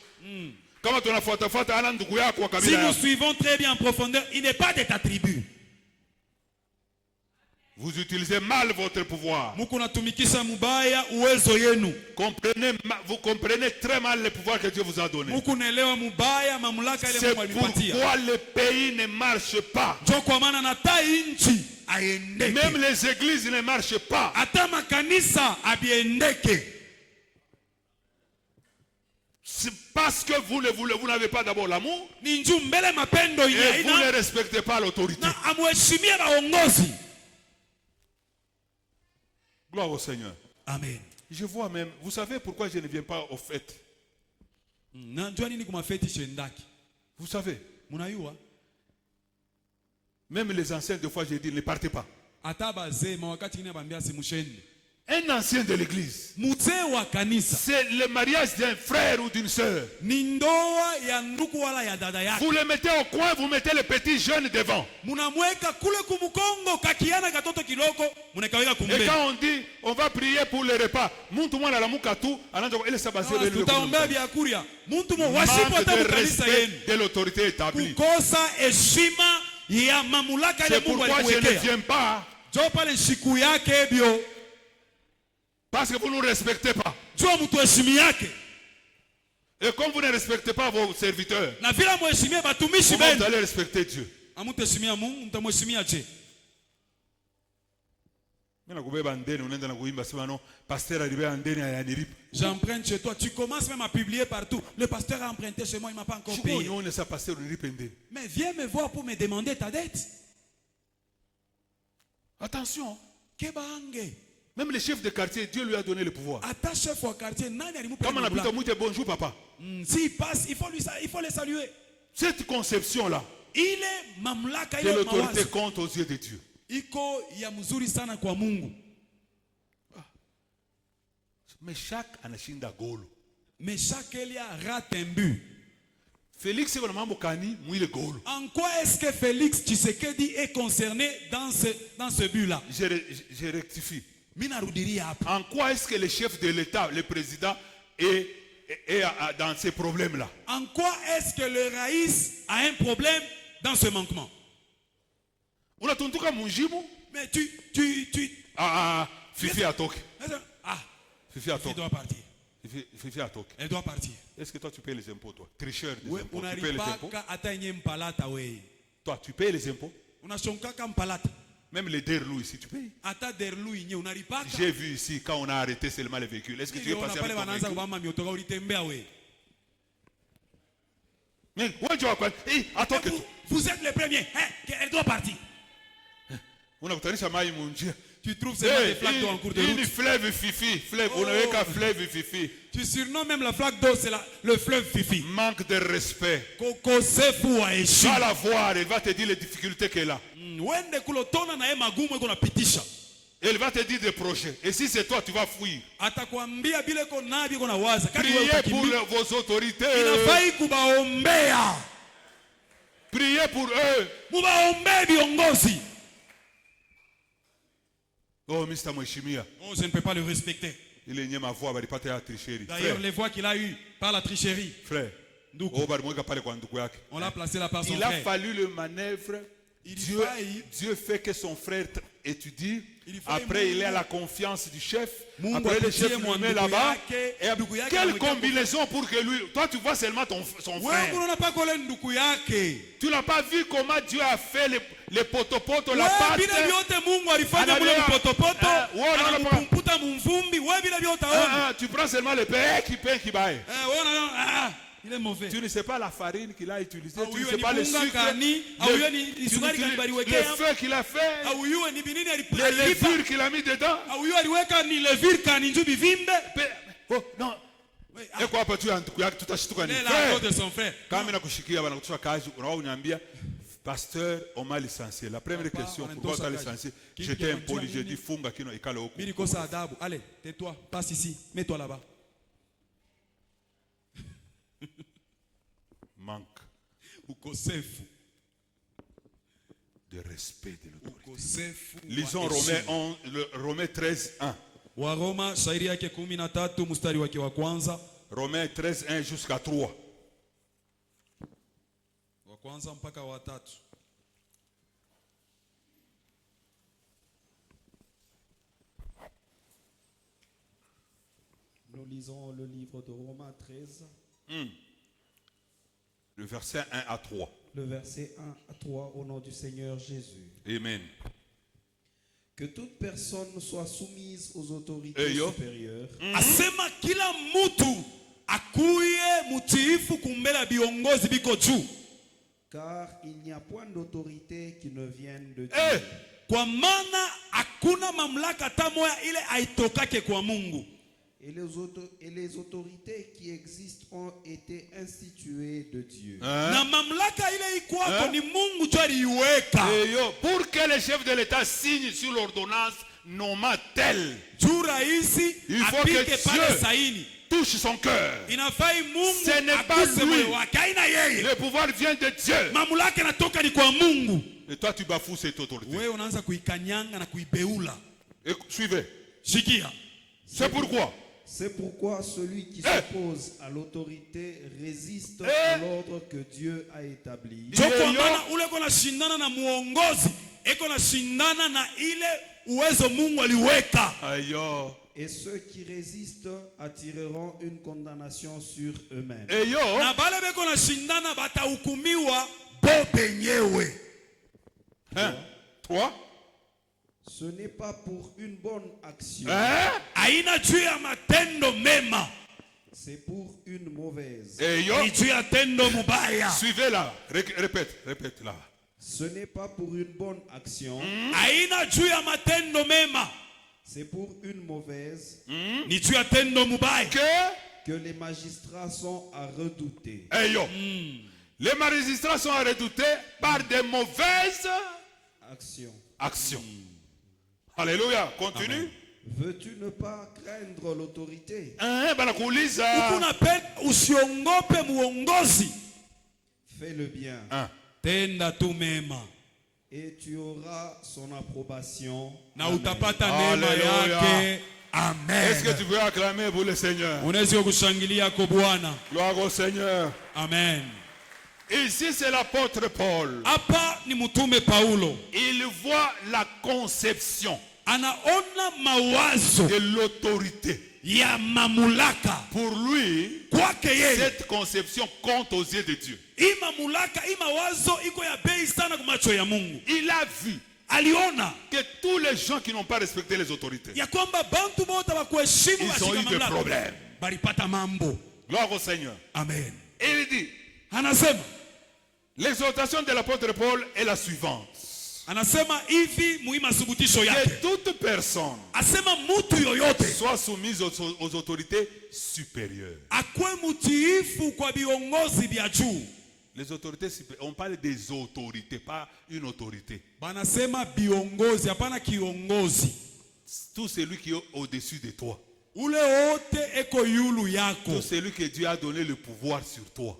Kama tunafuata ana ndugu yako wa Si kabila nous yako. suivons très bien en profondeur, il n'est pas de ta tribu. Vous utilisez mal votre pouvoir. Muko natumikisha mubaya uwezo yenu. Vous comprenez très mal le pouvoir que Dieu vous a donné. Muko naelewa mubaya mamlaka ile C'est Mungu alipatia. pourquoi le pays ne marche pas. Ndio kwa maana hata nchi aiendeke. Même les églises ne marchent pas. Hata makanisa abiendeke. C'est parce que vous n'avez pas d'abord l'amour. Ni njoo mbele mapendo Et vous ne inaina respectez pas l'autorité. na amheshimie baongozi. Gloire au Seigneur. Amen. Je vois même, vous savez pourquoi je ne viens pas aux fêtes? Na njoo nini kuma feti shendaki. Vous savez, Munayua même les anciens, des fois, je dis, ne partez pas. hata bazee mawakati ngine bambia simushende. Un ancien de l'église, Mzee wa kanisa c'est le mariage d'un frère ou d'une sœur. ni ndoa ya ndugu wala ya dada yake. Vous le mettez au coin, vous mettez le petit jeune devant. Munamweka kule kumukongo kakiana katoto kiloko munakaweka Et kumbele. quand on dit, on va prier pour le repas, Tutaombea vyakuria. Muntu mo wasipo hata de mukanisa respect yenu. de l'autorité établie. Kukosa heshima ya mamlaka ile C'est Mungu pourquoi je ne alikuwekea. viens pas. Jo pale siku yake bio. Parce que vous ne respectez pas. Jo mtu heshimi yake. Et comme vous ne respectez pas vos serviteurs, Na vile mheshimie batumishi comment vous benu. allez respecter Dieu? Amutaheshimia Mungu, mtamheshimia je? J'emprunte chez toi. Tu commences même à publier partout. Le pasteur a emprunté chez moi, il ne m'a pas encore payé. Mais viens me voir pour me demander ta dette. Attention. Kebange. Même le chef de quartier, Dieu lui a donné le pouvoir. Ata chef au quartier, nani alimupa Comme on a mabula. dit bonjour papa. S'il passe, il faut le saluer. Cette conception-là, Ile mamlaka que ile l'autorité mawazo. compte aux yeux de Dieu. Iko ya mzuri sana kwa Mungu. Mais chaque anashinda golo. Mais chaque elia rate un but. Félix est vraiment kani mouille le golo. En quoi est-ce que Félix Tshisekedi est concerné dans ce but-là? Je rectifie. Minarudiria hapa. En quoi est-ce que le chef de l'État, le président, est dans ces problèmes-là? En quoi est-ce que le Raïs a un problème dans ce manquement? On a tout cas Munjibu. Mais Fifi a toqué. Fifi a elle toqué. doit partir. Fifi a toqué. Elle doit partir. Est-ce que toi tu payes les impôts, toi? Tricheur des Ouais, impôts. Tu payes les impôts? Toi, tu payes les impôts? Unashonka mpalata. Même les derlous ici, tu payes? Ata derlu inye unalipaka. J'ai vu ici quand on a arrêté seulement les véhicules. Est-ce que tu es passé avec ton véhicule? Mais, Vous êtes les premiers. Elle doit partir. Tu trouves seulement des flaques d'eau en cours de route. Fleuve Fifi. Fleuve, on n'avait qu'à fleuve Fifi. Tu surnommes même la flaque d'eau, c'est le fleuve Fifi. Manque de respect. Koko sefu wa heshima. Va la voir, elle va te dire les difficultés qu'elle a. Wende kulotona na magumu iko napitisha. Elle va te dire des projets. Et si c'est toi, tu vas fuir. Atakwambia bile ko nabi ko nawaza. Priez pour vos autorités. Inafai kubaombea. Priez pour eux. Mubaombe viongozi. Oh, Mr. Mheshimiwa. Oh, je ne peux pas le respecter. Il est ma voix, il pas tricherie. D'ailleurs, les voix qu'il a eues par la tricherie. Frère. Ndugu. On l'a placé là par son frère. Il a fallu le manœuvre. Dieu fait que son frère étudie. Après, il est à la confiance du chef. Après, le chef le met là-bas. Quelle combinaison pour que lui... Toi, tu vois seulement son frère. Tu n'as pas vu comment Dieu a fait les potopoto, la pâte. Tu prends seulement le pain qui baille. Il est mauvais. Tu ne sais pas la farine qu'il a utilisée, tu ne sais pas le sucre, le feu qu'il a fait, les levures qu'il a mis dedans. Oh, non. Et quoi peux-tu en tout cas tout acheter de son frère. Quand il a couché avant de kazi, on a dit pasteur, on m'a licencié. La première question, pourquoi tu as licencié? J'étais impoli, j'ai dit funga kino ikalo oku. Allez, tais-toi, passe ici, mets-toi là-bas. Manque de respect de l'autorité. Lisons Romains 13, 1. Waroma shairi yake 13 mstari wake wa kwanza. Romains 13, 1 jusqu'à 3. Wa kwanza mpaka wa 3. Nous lisons le livre de Romains 13. Le verset 1 à 3. Le verset 1 à 3 au nom du Seigneur Jésus. Amen. Que toute personne soit soumise aux autorités supérieures. Asema kila mtu akuye mutiifu kumbela biongozi biko juu. Car il n'y a point d'autorité qui ne vienne de Dieu. Kwa maana hakuna mamlaka hata moja ile aitokake kwa Mungu. Et les autorités qui existent ont été instituées de Dieu. Na mamlaka ile iko ni Mungu tu aliweka. Pour que le chef de l'État signe sur l'ordonnance nommant tel, il faut que Dieu touche son cœur. Ce n'est pas lui. Le pouvoir vient de Dieu. Et toi tu bafoues cette autorité. Et suivez. C'est pourquoi. C'est pourquoi celui qui s'oppose à l'autorité résiste à l'ordre que Dieu a établi. Et ceux qui résistent attireront une condamnation sur eux-mêmes. Toi? Ce n'est pas pour une bonne action. C'est pour une mauvaise. Suivez là. Répète là. Ce n'est pas pour une bonne action. C'est pour une mauvaise. Que les magistrats sont à redouter. Les magistrats sont à redouter par des mauvaises actions. Alléluia. Continue. Veux-tu ne pas craindre l'autorité? Fais le bien. Et tu auras son approbation. Alléluia. Amen. Est-ce que tu veux acclamer pour le Seigneur? Gloire au Seigneur. Amen. Ici c'est l'apôtre Paul. Il voit la conception de l'autorité. Pour lui, cette conception compte aux yeux de Dieu. Il a vu que tous les gens qui n'ont pas respecté les autorités, ils ont eu des problèmes. Gloire au Seigneur. Amen. Et il dit, l'exhortation de l'apôtre Paul est la suivante. Que toute personne soit soumise aux autorités supérieures. Les autorités supérieures, on parle des autorités, pas une autorité. Tout celui qui est au-dessus de toi. Tout celui que Dieu a donné le pouvoir sur toi.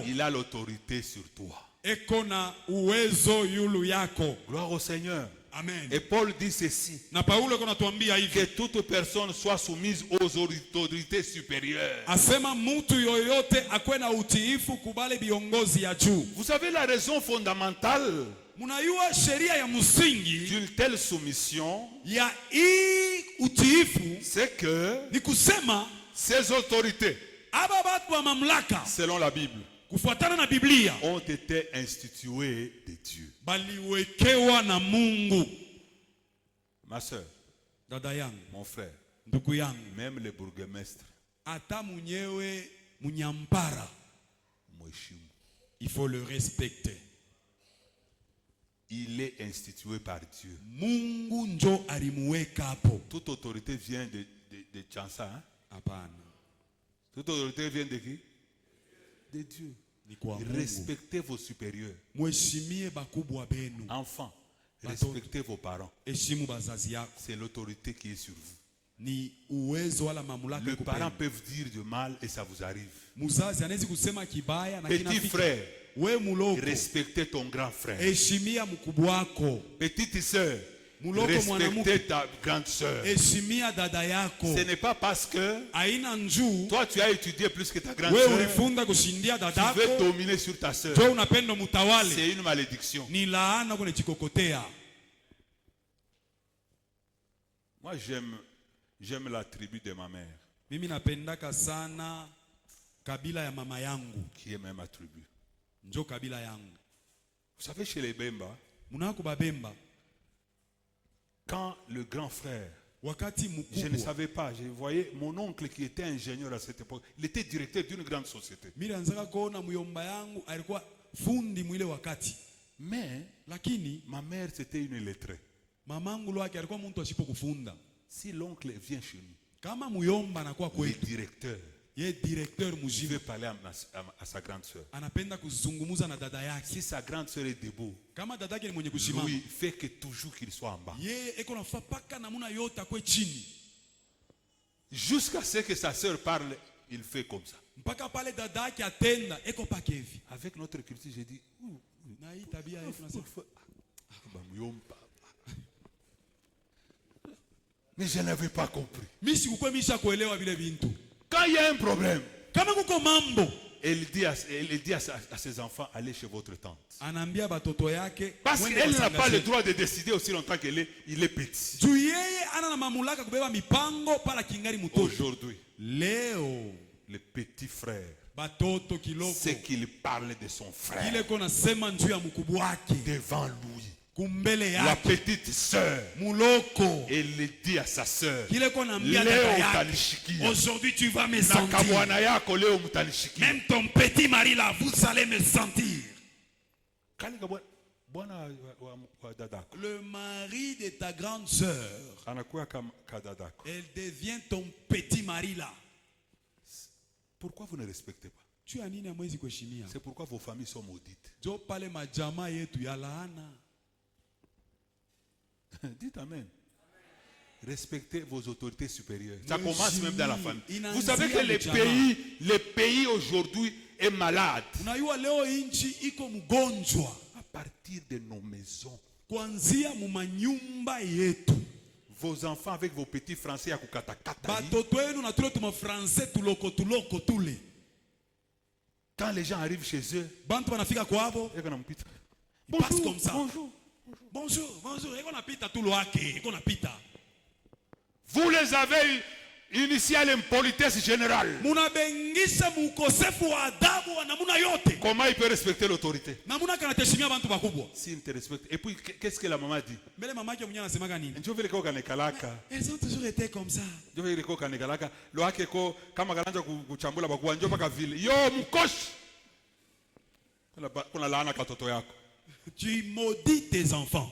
Il a l'autorité sur toi. eko na uwezo yulu yako. Gloire au Seigneur. Amen. Et Paul dit ceci, Na Paulo kuna tuambia hivi, que toute personne soit soumise aux autorités supérieures. asema mtu yoyote akwe na utiifu kubale viongozi ya juu. Vous savez la raison fondamentale Munayua sheria ya msingi d'une telle soumission, ya hii utiifu c'est que ni kusema ces autorités, aba batu wa mamlaka selon la Bible, kufuatana na Biblia ont été instituées de Dieu. baliwekewa na Mungu. Ma soeur, Dada yangu, mon frère, ndugu yangu, même les bourgmestres, hata mwenyewe munyampara, mheshimu. il faut le respecter. Il est institué par Dieu. Mungu njo alimuweka hapo. Toute autorité vient de Chansa. Hein? Hapana. Toute autorité vient de qui? De Dieu. Ni kwa Mungu. Respectez vos supérieurs. Mheshimie bakubwa benu. Enfants, respectez vos parents. Heshimu bazazi yako. C'est l'autorité qui est sur vous. Ni uwezo wala mamlaka Les kupenda. parents peuvent dire du mal et ça vous arrive. Muzazi anaweza kusema kibaya na Petit kinafika. frère, We muloko, respectez ton grand frère. heshimia mkubwa wako. Petite sœur, Muloko mwanamuke, respectez ta grande sœur. heshimia dada yako. Ce n'est pas parce que Aina njuu toi tu as étudié plus que ta grande we sœur, ulifunda kushindia tu veux dadako, dominer sur ta sœur. jo unapenda mutawale. C'est une malédiction. Ni laana kwenye chikokotea. Moi j'aime la tribu de ma mère, Mimi napendaka sana kabila ya mama yangu, qui est même ma tribu. njo kabila yangu. Vous savez, chez les Bemba, Munako babemba, quand le grand frère, wakati je ne mkubwa, savais pas, je voyais mon oncle qui était ingénieur à cette époque, il était directeur d'une grande société. mimi anzaka kuona muyomba yangu alikuwa fundi mwile wakati. Mais Lakini ma mère c'était une illettrée. mamangu lwake alikuwa mtu asipo kufunda. Si l'oncle vient chez nous, Kama muyomba anakuwa le kwetu, directeur, ye directeur je mujini vais parler à sa grande sœur. anapenda kuzungumza na dada yake. Si sa grande sœur est debout, Kama dada yake ni mwenye kusimama, lui fait que toujours qu'il soit en bas. ye eko nafaa paka namuna yote akwe chini. Jusqu'à ce que sa sœur parle, il fait comme ça. Mpaka pale dada yake atenda eko pake hivi. Avec notre culture, j'ai dit, Na hii tabia yetu tunasema, mais je n'avais pas compris. mimi sikukuwa misha kuelewa vile vintu. Quand il y a un problème, Kama kuko mambo, elle dit à ses enfants, allez chez votre tante. anaambia batoto yake Parce mwende qu'elle n'a pas wasangaze. le droit de décider aussi longtemps il est petit. Juu yeye ana na mamlaka kubeba mipango pala kingari mtoto. Aujourd'hui, Leo le petit frère, batoto kiloko c'est qu'il parle de son frère ile kona sema njuu ya mkubwa wake devant lui. kumbele La yake petite sœur, muloko elle dit à sa sœur, kile kona mbia leo dada yake, utanishikia. aujourd'hui tu vas me Na sentir, kabwana yako leo mtanishikia. même ton petit mari là vous allez me sentir. Kali bwana wa dadako Le mari de ta grande sœur, anakuwa kama dadako. elle devient ton petit mari là. Pourquoi vous ne respectez pas? Tu as nini amwezi kuheshimia? C'est pourquoi vos familles sont maudites. Jo pale majama yetu ya laana. Dites amen. Respectez vos autorités supérieures. Ça commence même dans la famille. Vous savez que le pays aujourd'hui est malade. Unajua leo inchi iko mgonjwa À partir de nos maisons. kuanzia mumanyumba yetu. Vos enfants avec vos petits français ya kukatakata. Batoto wenu na tule tuma français tuloko tule. Quand les gens arrivent chez eux, Bantu banafika kwabo, ils passent comme ça. Bonjour. Eko napita tu loake, eko napita. vous les avez initiés à l'impolitesse générale. Munabengisha mukosefu wa adabu wa namuna yote. Comment il peut respecter l'autorité? Namuna kana teshimia bantu bakubwa. S'il te respecte. Et puis, qu'est-ce que la maman dit? Mbele mama yake mwenyewe anasemaga nini? Elles ont toujours été comme ça. kama kalanja kuchambula bakubwa njoo mpaka vile. Yo mkoshi. Kuna laana katoto yako. Tu maudis tes enfants.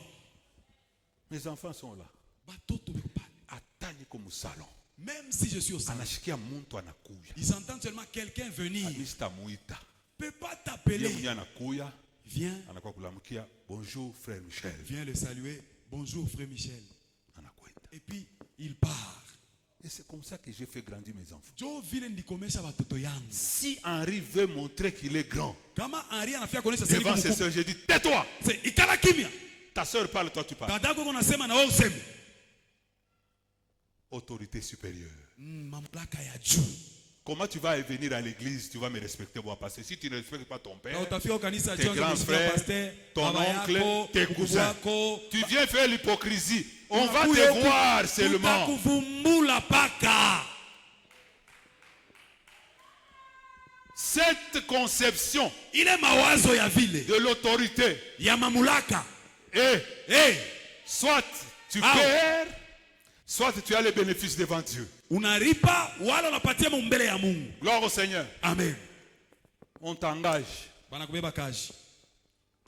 Mes enfants sont là. Batoto beko pale. Atani comme salon. Même si je suis au salon, Anashikia muntu anakuya. ils entendent seulement quelqu'un venir. Mr. Muita. Peut pas t'appeler. Yeye anakuya. Viens. Anakuwa kulamkia. Bonjour frère Michel. Viens le saluer. Bonjour frère Michel. Anakwenda. Et puis il part. Et c'est comme ça que j'ai fait grandir mes enfants. Jo vile ndikomesha watoto yangu. Si Henri veut montrer qu'il est grand, Kama Henri anafia kuonesha devant ses soeurs, j'ai dit, tais-toi. c'est ikala kimya. Ta soeur parle, toi tu parles. Dadako unasema na wewe useme. Autorité supérieure. Mamlaka ya juu. Comment tu vas venir à l'église, tu vas me respecter moi, parce que si tu ne respectes pas ton père, tes grands frères, ton oncle, tes cousins, tu viens faire l'hypocrisie. On va te voir seulement. Cette conception de l'autorité est soit tu perds, soit tu as les bénéfices devant Dieu. Gloire au Seigneur. Amen. On t'engage.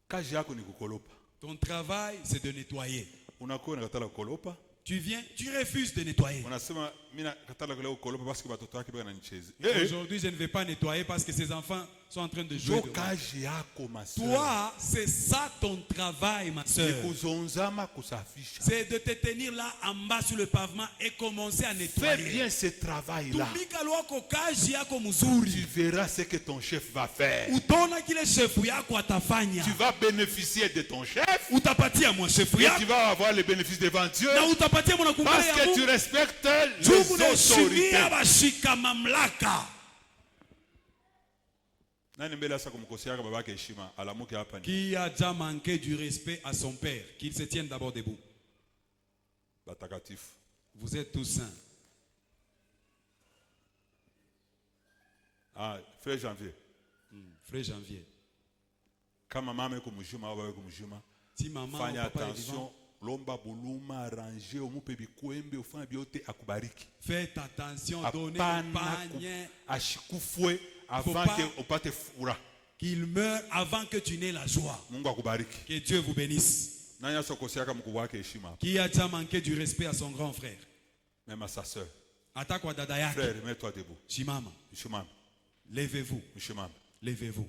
Kazi yako ni kukolopa. Ton travail, c'est de nettoyer. Unakuwa unakatala kukolopa. Tu viens, tu refuses de nettoyer. Unasema mimi nakatala kukolopa parce que watoto wake bwana nicheze. Aujourd'hui, je ne vais pas nettoyer parce que ces enfants sont en train de jouer. Kazi yako ma soeur. Toi, c'est ça ton travail, ma soeur. C'est de te tenir là en bas sur le pavement et commencer à nettoyer. Fais bien ce travail-là. Tu verras ce que ton chef va faire. Tu vas bénéficier de ton chef. Et tu vas avoir les bénéfices devant Dieu. Parce que tu respectes les autorités. Qui a déjà manqué du respect à son père? Qu'il se tienne d'abord debout. Vous êtes tous saints. Ah, frère Janvier. Frère Janvier. Quand maman est si maman fais attention. Lomba buluma arranger omupebi kwembe ufanya biote akubariki. Faites attention, donnez le panier. Ashikufwe avant que upate fura. Qu'il meure avant que tu n'aies la joie. Mungu akubariki. Que Dieu vous bénisse. Nani asokosiaka mkubwa wake heshima? Qui a déjà manqué du respect à son grand frère? Même à sa sœur. Ata kwa dada yake. Frère, mets-toi debout. Shimama. Shimama. Levez-vous. Shimama. Levez-vous.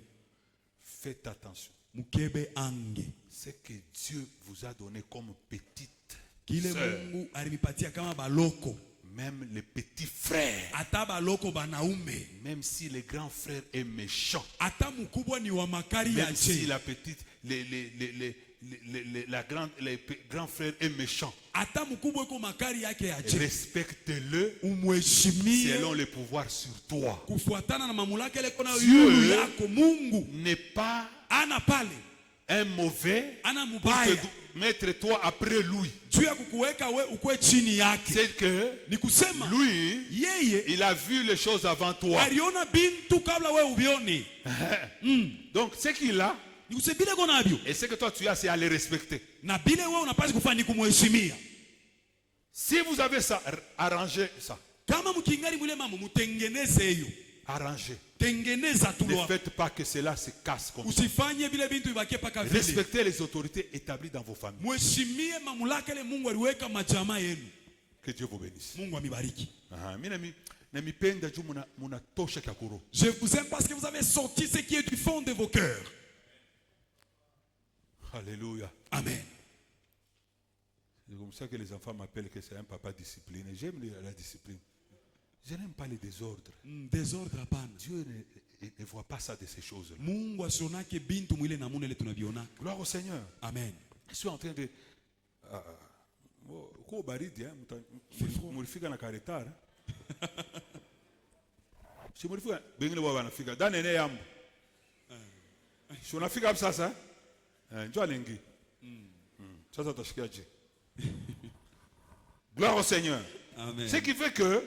Faites attention. Mukebe ange. Ce que Dieu vous a donné comme petite sœur. Même les petits frères. Même si le grand frère est méchant. Même si la petite, les grands frères est méchant. Respecte-le selon le pouvoir sur toi. Dieu n'est pas un mauvais pour te mettre toi après lui. C'est que lui, il a vu les choses avant toi. Donc ce qu'il a, et ce que toi tu as, c'est à les respecter. Si vous avez ça, arrangez ça. Arrangez. Ne faites pas que cela se casse comme ça. Respectez les autorités établies dans vos familles. Que Dieu vous bénisse. Je vous aime parce que vous avez sorti ce qui est du fond de vos cœurs. Alléluia. Amen. C'est comme ça que les enfants m'appellent que c'est un papa discipliné. J'aime la discipline. Je n'aime pas les désordres. Dieu ne voit pas ça de ces choses-là. Gloire au Seigneur. Amen. Je suis en train de... Gloire au Seigneur. Amen. Ce qui fait que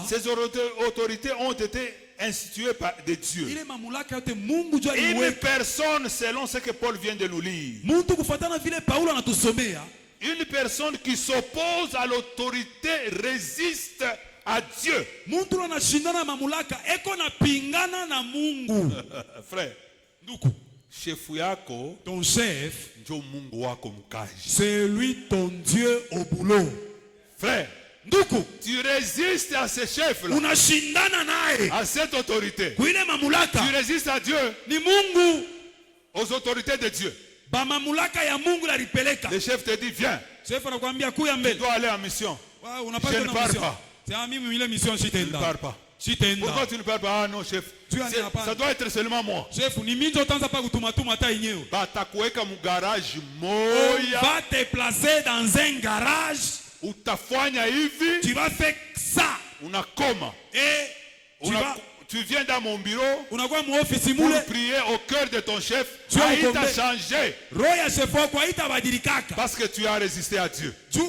ces autorités ont été instituées par des dieux. Une personne, selon ce que Paul vient de nous lire, une personne qui s'oppose à l'autorité résiste à Dieu. Frère, chef yako, ton chef, c'est lui ton Dieu au boulot. Frère, tu résistes à ce chef-là, à cette autorité. Tu résistes à Dieu, aux autorités de Dieu. Le chef te dit viens, tu dois aller en mission. Je ne pars pas. Je ne pars pas. Pourquoi tu ne parles pas? Ah non, chef. Ça doit être seulement moi. Chef, on va te placer dans un garage. Tu vas faire ça. Et tu viens dans mon bureau pour prier au cœur de ton chef. Il t'a changé. Parce que tu as résisté à Dieu. Tu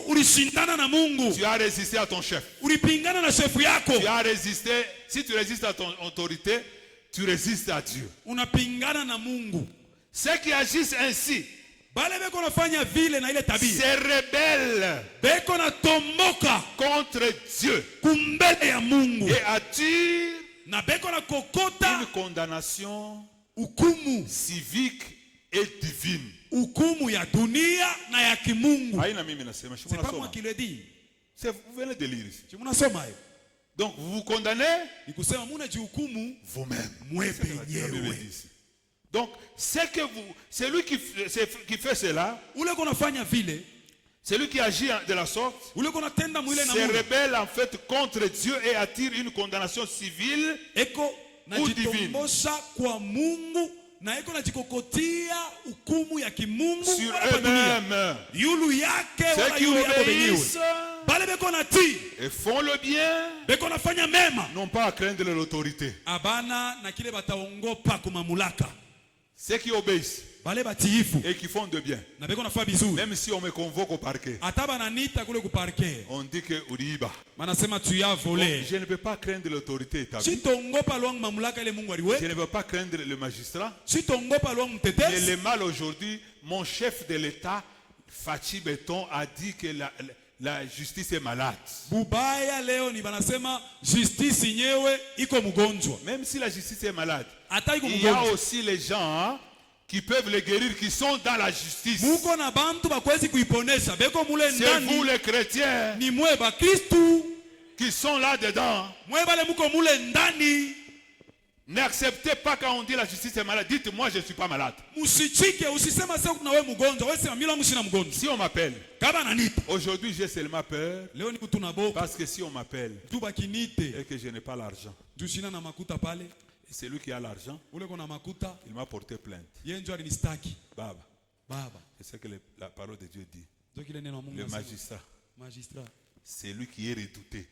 as résisté à ton chef. Tu as résisté. Si tu résistes à ton autorité, tu résistes à Dieu. Ceux qui agissent ainsi se rebellent contre Dieu et attirent une condamnation civique et divine. C'est pas moi qui le dis. Vous venez de lire ici. Donc vous vous condamnez vous-même. Donc celui qui fait cela, celui qui agit de la sorte, se rebelle en fait contre Dieu et attire une condamnation civile ou divine sur eux-mêmes. Ceux qui obéissent et font le bien n'ont pas à craindre l'autorité. Ceux qui obéissent et qui font de bien, même si on me convoque au parquet, on dit que tu as volé. Je ne peux pas craindre l'autorité établie. Je ne veux pas craindre le magistrat. Mais le mal aujourd'hui, mon chef de l'État, Fachi Beton, a dit que la justice est malade. Même si la justice est malade, il y a aussi les gens qui peuvent les guérir, qui sont dans la justice. C'est vous les chrétiens qui sont là-dedans. N'acceptez pas quand on dit la justice est malade. Dites moi je ne suis pas malade. Si on m'appelle, aujourd'hui j'ai seulement peur parce que si on m'appelle et que je n'ai pas l'argent, et celui qui a l'argent, il m'a porté plainte. Baba. C'est ce que la parole de Dieu dit. Le magistrat, c'est lui qui est redouté.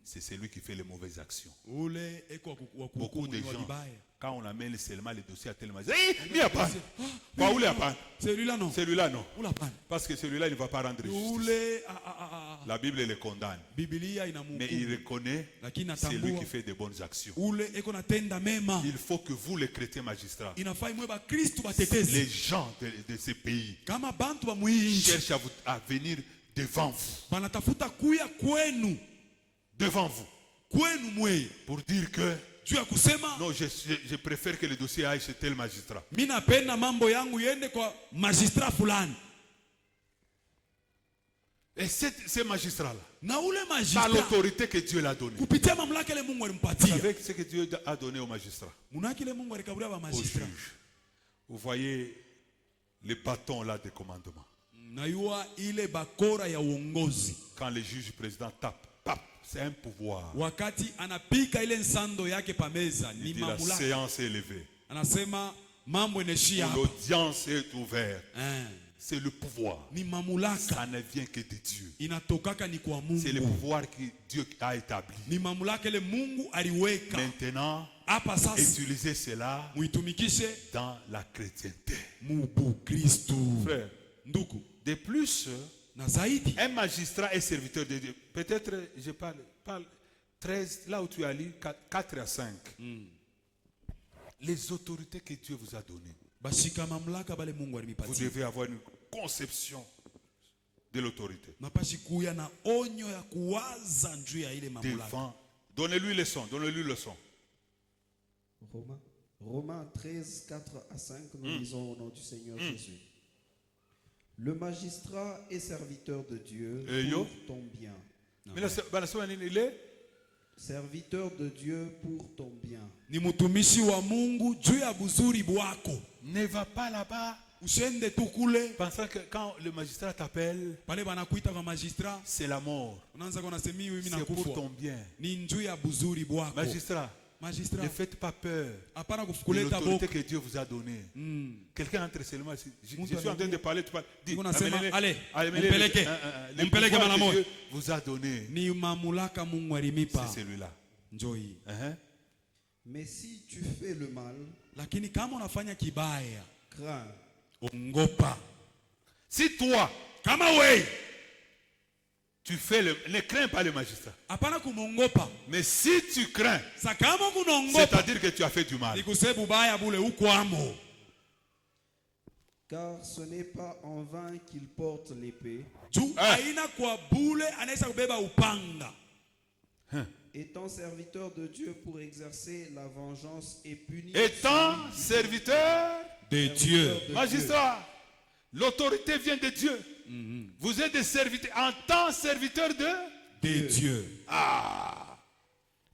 C'est celui qui fait les mauvaises actions. Beaucoup de gens, quand on amène seulement les dossiers à tel magistrat, il n'y a pas. Celui-là non. Celui-là non. Parce que celui-là il ne va pas rendre justice. La Bible le condamne. Mais il reconnaît celui qui fait de bonnes actions. Il faut que vous les chrétiens magistrats, les gens de ces pays, cherchent à venir devant vous. Devant vous. Pour dire que non, je préfère que le dossier aille chez tel magistrat. Et ce magistrat-là, par l'autorité que Dieu l'a donnée, vous savez ce que Dieu a donné au magistrat, au juge. Vous voyez les bâtons là des commandements. Quand le juge président tape, c'est un pouvoir. Il dit la séance est levée. L'audience est ouverte. C'est le pouvoir. Ça ne vient que de Dieu. C'est le pouvoir que Dieu a établi. Maintenant, utilisez cela dans la chrétienté. Frère, de plus, un magistrat est serviteur de Dieu. Peut-être, je parle 13, là où tu as lu, 4 à 5. Les autorités que Dieu vous a données. Vous devez avoir une conception de l'autorité. Donnez-lui le son. Romains 13, 4 à 5, nous lisons au nom du Seigneur Jésus. Le magistrat est serviteur de Dieu pour ton bien. Serviteur de Dieu pour ton bien. Ne va pas là-bas Ushende tu kule. Pensant que quand le magistrat t'appelle, Pale banakuita kwa magistrat. c'est la mort. Unaanza kuna semi mimi C'est pour nakufa. ton bien. Ni njuu ya buzuri bwako. Magistrat, ne Magistrat. faites pas peur Hapana de kufukuleta l'autorité boko. que Dieu vous a donnée. Quelqu'un entre seulement. Je suis en train de parler. Tu parles. Dis, Unasema, allez, amenez mpeleke. le Mpeleke pouvoir mara que moja. Dieu vous a donné. Ni mamulaka Mungu alimipa. C'est celui-là. Njoi. Mais si tu fais le mal, Lakini kama unafanya kibaya, crains. ongopa. Si toi, Kama wewe tu fais ne crains pas le magistrat. hapana kumongopa. Mais si tu crains, Sa kama kunaongopa, c'est-à-dire que tu as fait du mal. nikuse bubaya bule ukwamo. Car ce n'est pas en vain qu'il porte l'épée, Juu haina kwa bule anaweza kubeba upanga. étant serviteur de Dieu pour exercer la vengeance et punir Étant celui qui serviteur, De Dieu. de magistrat, l'autorité vient de Dieu. Vous êtes des serviteurs, en tant que serviteur De Dieu.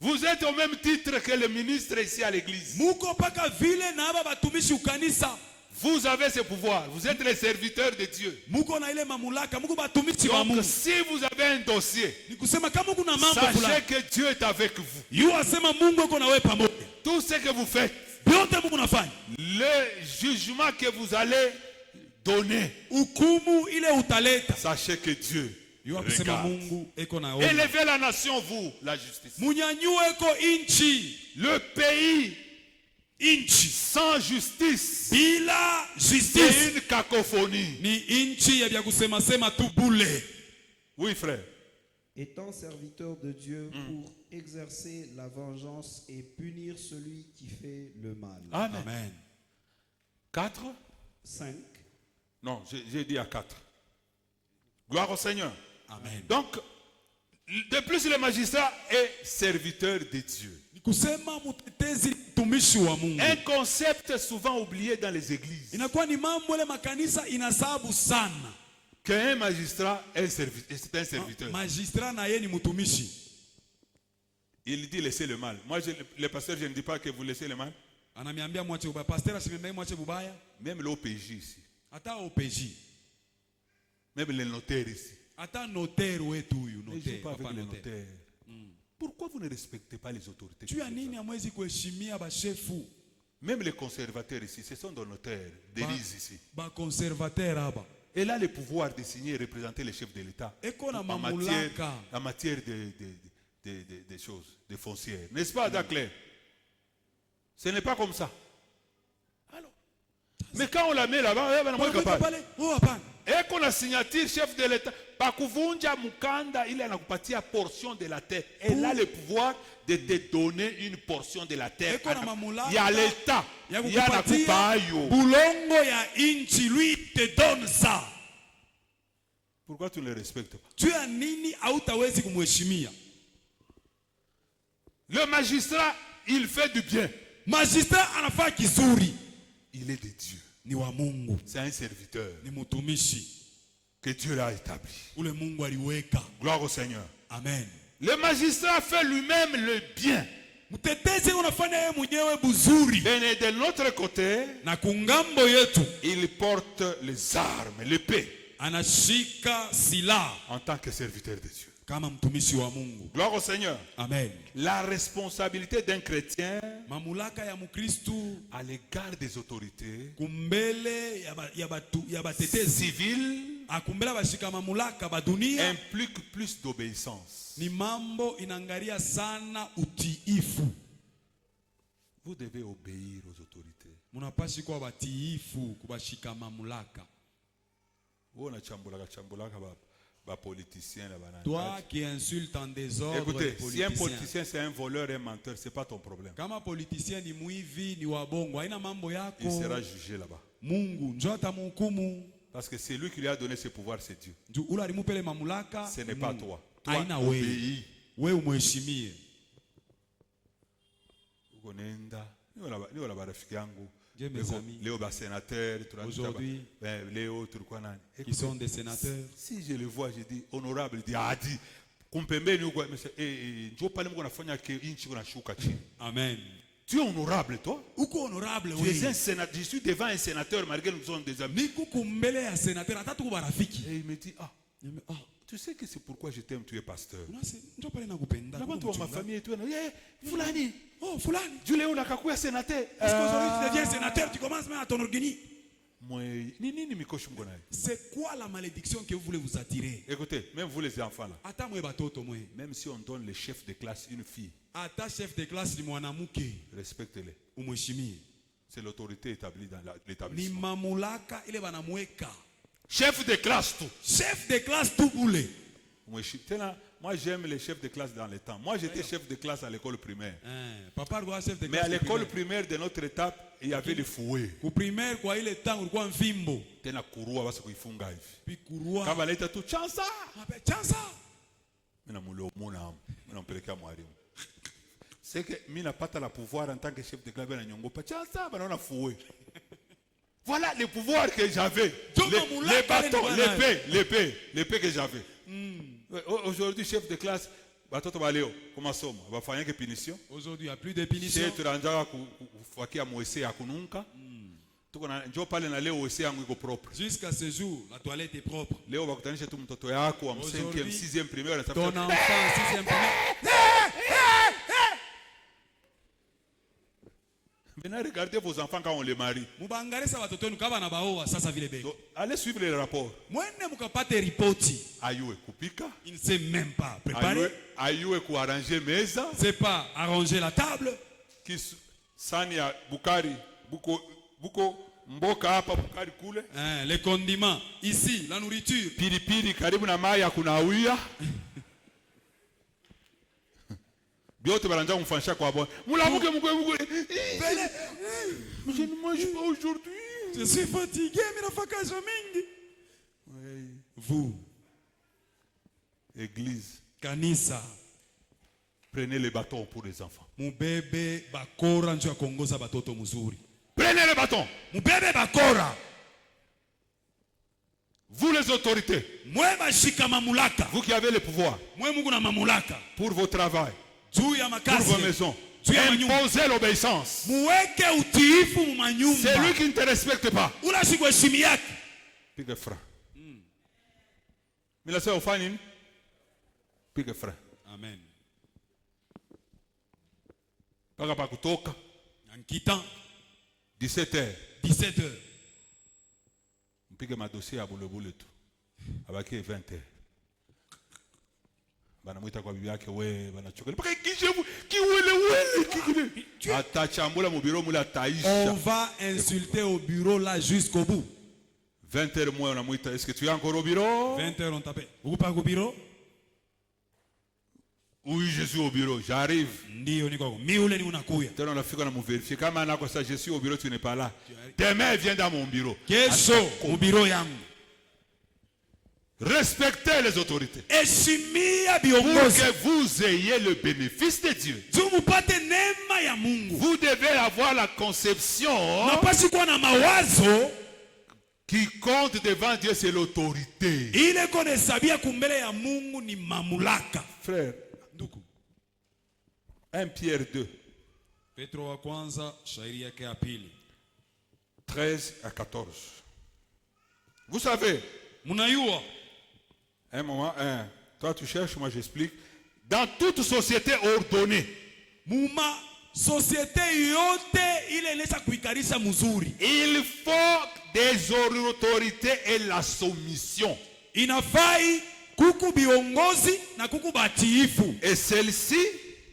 vous êtes au même titre que le ministre ici à l'église. Muko paka vile na aba batumishi ukanisa. Vous avez ce pouvoir. Vous êtes les serviteurs de Dieu. Muko na ile mamulaka, muko batumishi wa Donc, Mungu. si vous avez un dossier, Ni kusema kama kuna mambo sachez fulani, que Dieu est avec vous. yu asema Mungu yuko na wewe pamoja. Tout ce que vous faites, Vyote Mungu nafanya. le jugement que vous allez donner, Hukumu ile utaleta. sachez que Dieu Yu kusema regarde. Mungu eko na wewe. Élevez la nation, vous, la justice. Munyanyue ko inchi. Le pays Inchi sans justice, bila c'est justice une cacophonie. ni inchi ya vya kusema sema tu bule. Oui, frère. étant serviteur de Dieu pour exercer la vengeance et punir celui qui fait le mal. Amen. Amen. 4? 5. Non, j'ai dit à 4. Gloire au Seigneur. Amen. Donc, de plus, le magistrat est serviteur de Dieu. Ni kusema mtetezi mtumishi wa Mungu. Un concept souvent oublié dans les églises. Inakuwa ni mambo ile makanisa inasabu sana. Qu'un magistrat c'est un serviteur. Magistrat na yeye ni mtumishi. Il dit laissez le mal. Moi, le pasteur, je ne dis pas que vous laissez le mal. Ananiambia mwache ubaya. Pastor asimwambia mwache bubaya. Même l'OPJ ici. Hata OPJ. Même les notaires ici. Hata notaire wetu huyu Ne jouez notaire. pas avec Papa les notaire. notaires. Pourquoi vous ne respectez pas les autorités? Tu ya nini hamwezi kuheshimia bashefu? Même les conservateurs ici, ce sont des notaires, des lises ici. Ba conservateur haba. Elle a le pouvoir de signer et représenter le chef de l'État Eko na en mamulaka. matière de choses, de foncières. N'est-ce pas, Daclair? Ce n'est pas comme ça. Alors, mais quand on la met là-bas, elle est capable. Pale, oh hapana. Et qu'on a signature chef de l'État, pakuvunja mukanda, il a une portion de la terre. Elle a le pouvoir de te donner une portion de la terre. Eko na mamulaka. Il y a l'État, Ya il y a la kukupatia coupayo. bulongo ya inchi, lui te donne ça. Pourquoi tu ne le respectes pas? Tu ya nini hautawezi kumheshimia? Le magistrat, il fait du bien. Magistrat anafaa kizuri. Il est de Dieu. Ni wa Mungu. C'est un serviteur Ni mtumishi. que Dieu l'a établi. Ule Mungu aliweka. Gloire au Seigneur. Amen. Le magistrat fait lui-même le bien. Mtetezi unafanya yeye mwenyewe buzuri. Et de notre côté, Na kungambo yetu il porte les armes, l'épée, anashika silaha en tant que serviteur de Dieu. kama mtumishi wa Mungu. Gloire au Seigneur. Amen. La responsabilité d'un chrétien Mamulaka ya Mkristu à l'égard des autorités kumbele ya batetezi civiles akumbela bashika mamulaka badunia implique plus d'obéissance. ni mambo inangaria sana utiifu. Vous devez obéir aux autorités. Munapashi kuwa batiifu kubashika mamulaka. Toi qui insultes en désordre. Écoutez, si un politicien c'est un voleur et un menteur, c'est pas ton problème. Kama politicien ni mwivi ni wabongo, haina mambo yako. Il sera jugé là-bas. Mungu njoo atamhukumu. Parce que c'est lui qui lui a donné ce pouvoir, c'est Dieu. Njoo ule alimupele mamulaka. Ce n'est pas toi. Toi, Haina obéis. Wewe umheshimie. Ukonenda. Ni wala barafiki yangu. Dieu mes amis. Léo ba sénateur, Aujourd'hui, Léo tulikuwa nani? qui sont des sénateurs. Si je le vois, je dis honorable, dit adi. Kumpembeni huko njoo pale Mungu anafanya inchi kuna shuka chini. Amen. Tu es honorable, toi. Uko honorable Tu es wewe. un sénateur. Je suis devant un sénateur, malgré que nous sommes des amis. Niko kumbele ya senateur hata tuko barafiki. Et il me dit, ah, Ah, tu sais que c'est pourquoi je t'aime, tu es pasteur. unasi ndio pale nakupenda. Là-bas, toi, ma famille et toi, Fulani, Oh, fulani. tu l'es où la kakuya sénateur? Est-ce qu'aujourd'hui tu deviens sénateur, tu commences même à t'enorgueillir? C'est quoi la malédiction que vous voulez vous attirer? Écoutez, même vous les enfants là, Ata mwe batoto mwe. même si on donne le chef de classe une fille, Ata chef de classe ni mwanamke. respectez-les. Umheshimie. C'est l'autorité établie dans Ni l'établissement. mamulaka ile banamweka. Chef de classe tout. Chef de classe tout boule. Moi j'aime les chefs de classe dans les temps. Moi j'étais chef de classe à l'école primaire. Papa alikuwa chef de classe. Mais à l'école primaire de notre étape, il y avait les fouets. Ku primaire kwa ile tangu ulikuwa mfimbo. Tena kurua basi kuifunga hivi. Puis kurua. Kama leta tu chansa. Chansa. Mina mulo mona mpelekea mwalimu. C'est que mimi napata la pouvoir en tant que chef de classe na nyongo pa chansa banaona fouet. Voilà les pouvoirs que j'avais. Les bâtons, l'épée que j'avais. Aujourd'hui, chef de classe, batoto baleo, comment somme? Va faire une punition. Aujourd'hui, il n'y a plus de punition. C'est turanja kufakia mwese ya kununka. Tuko na njoo pale na leo wese yangu iko propre. Jusqu'à ce jour, la toilette est propre. Leo bakutanisha tu mtoto yako wa 5e, 6e primaire. Ton enfant 6e primaire. Venez regarder vos enfants quand on les marie. Mubangalesa watoto wenu kama na baoa sasa vile bego. Allez suivre les rapports. Mwende mukapate ripoti. Ayue kupika. Il ne sait même pas préparer. Ayue kuarranger meza. C'est pas arranger la table. Sani ya bukari, buko mboka hapa bukari kule. Les condiments ici, la nourriture. Pilipili karibu na mai ya kunawia. Biote balanja kumfanisha kwa bon. Mulamuke mukwe. Je ne mange pas aujourd'hui. Je suis fatigué, mais la fakazo mingi. Vous, église, kanisa, prenez les bâtons pour les enfants. Mubebe bakora njo kongoza batoto muzuri. Prenez les bâtons. Mubebe bakora. Vous les autorités. Mwe bashika mamulaka. Vous qui avez le pouvoir. Mwe mungu na mamulaka. Pour vos travail. Juu ya makazi. Pour vos maisons. Imposez l'obéissance. Muweke utiifu mu manyumba. C'est lui qui ne te respecte pas. Ula sikuheshimi yake. Pique frère. Mila sasa ufanye nini? Pique frère. Amen. Paka pa kutoka. En quittant 17h. 17h. Mpige madossier ya bulebule tu. Abaki 20h. Banamuita kwa bibi yake we banachoka. Paka kijevu kiwele. Atachambula mu bureau mula taisha. On va insulter au bureau là jusqu'au bout. 20h moi on amuita. Est-ce que tu es encore au bureau? 20h on t'appelle. Vous pas au bureau? Oui, je suis au bureau. J'arrive. Ndio niko. Miule ni unakuya. Tena unafika na mverifier kama anako ça je suis au bureau tu n'es pas là. Demain viens dans mon bureau. Kesho au bureau yangu. Respectez les autorités. Heshimia Pour viongozi. que vous ayez le bénéfice de Dieu. Tumupate neema ya Mungu. Vous devez avoir la conception. Napasi kuwa na mawazo. Qui compte devant Dieu, c'est l'autorité. Ile konahesabia kumbele ya Mungu ni mamulaka. Frère, ndugu. 1 Pierre 2. Petro wa kwanza shairi yake ya pili. 13 à 14. Vous savez, Munayua. un moment, toi tu cherches, moi j'explique. Dans toute société ordonnée, Muma société yote ile inaweza kuikarisha mzuri. il faut des autorités et la soumission. Inafai kuku biongozi na kuku batiifu. Et celle-ci,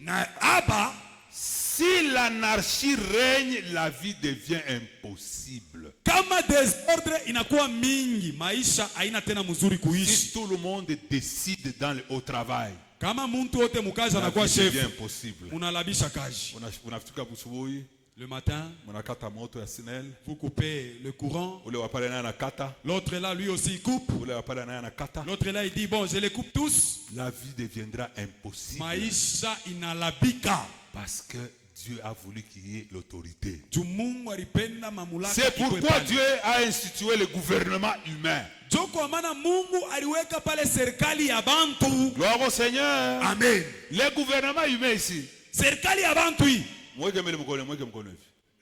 Na aba si l'anarchie règne, la vie devient impossible. kama desordre inakuwa mingi, maisha haina tena mzuri Si kuishi. tout le monde décide au travail, Kama muntu wote mukazi la anakuwa vie devient chef, impossible. unalabisha kazi. Unafika busubuhi, Le matin, unakata moto ya SNEL, vous coupez le courant. ule wapale naye anakata, L'autre là, lui aussi, il coupe. ule wapale naye anakata. L'autre là, il dit, bon, je les coupe tous. La vie deviendra impossible. Maisha inalabika. Parce que Dieu a voulu qu'il y ait l'autorité. Mungu alipenda mamulaka. C'est pourquoi Dieu a institué le gouvernement humain. Joko maana Mungu aliweka pale serikali ya bantu. Gloire au Seigneur. Amen. Le gouvernement humain ici. Serikali ya bantu hii.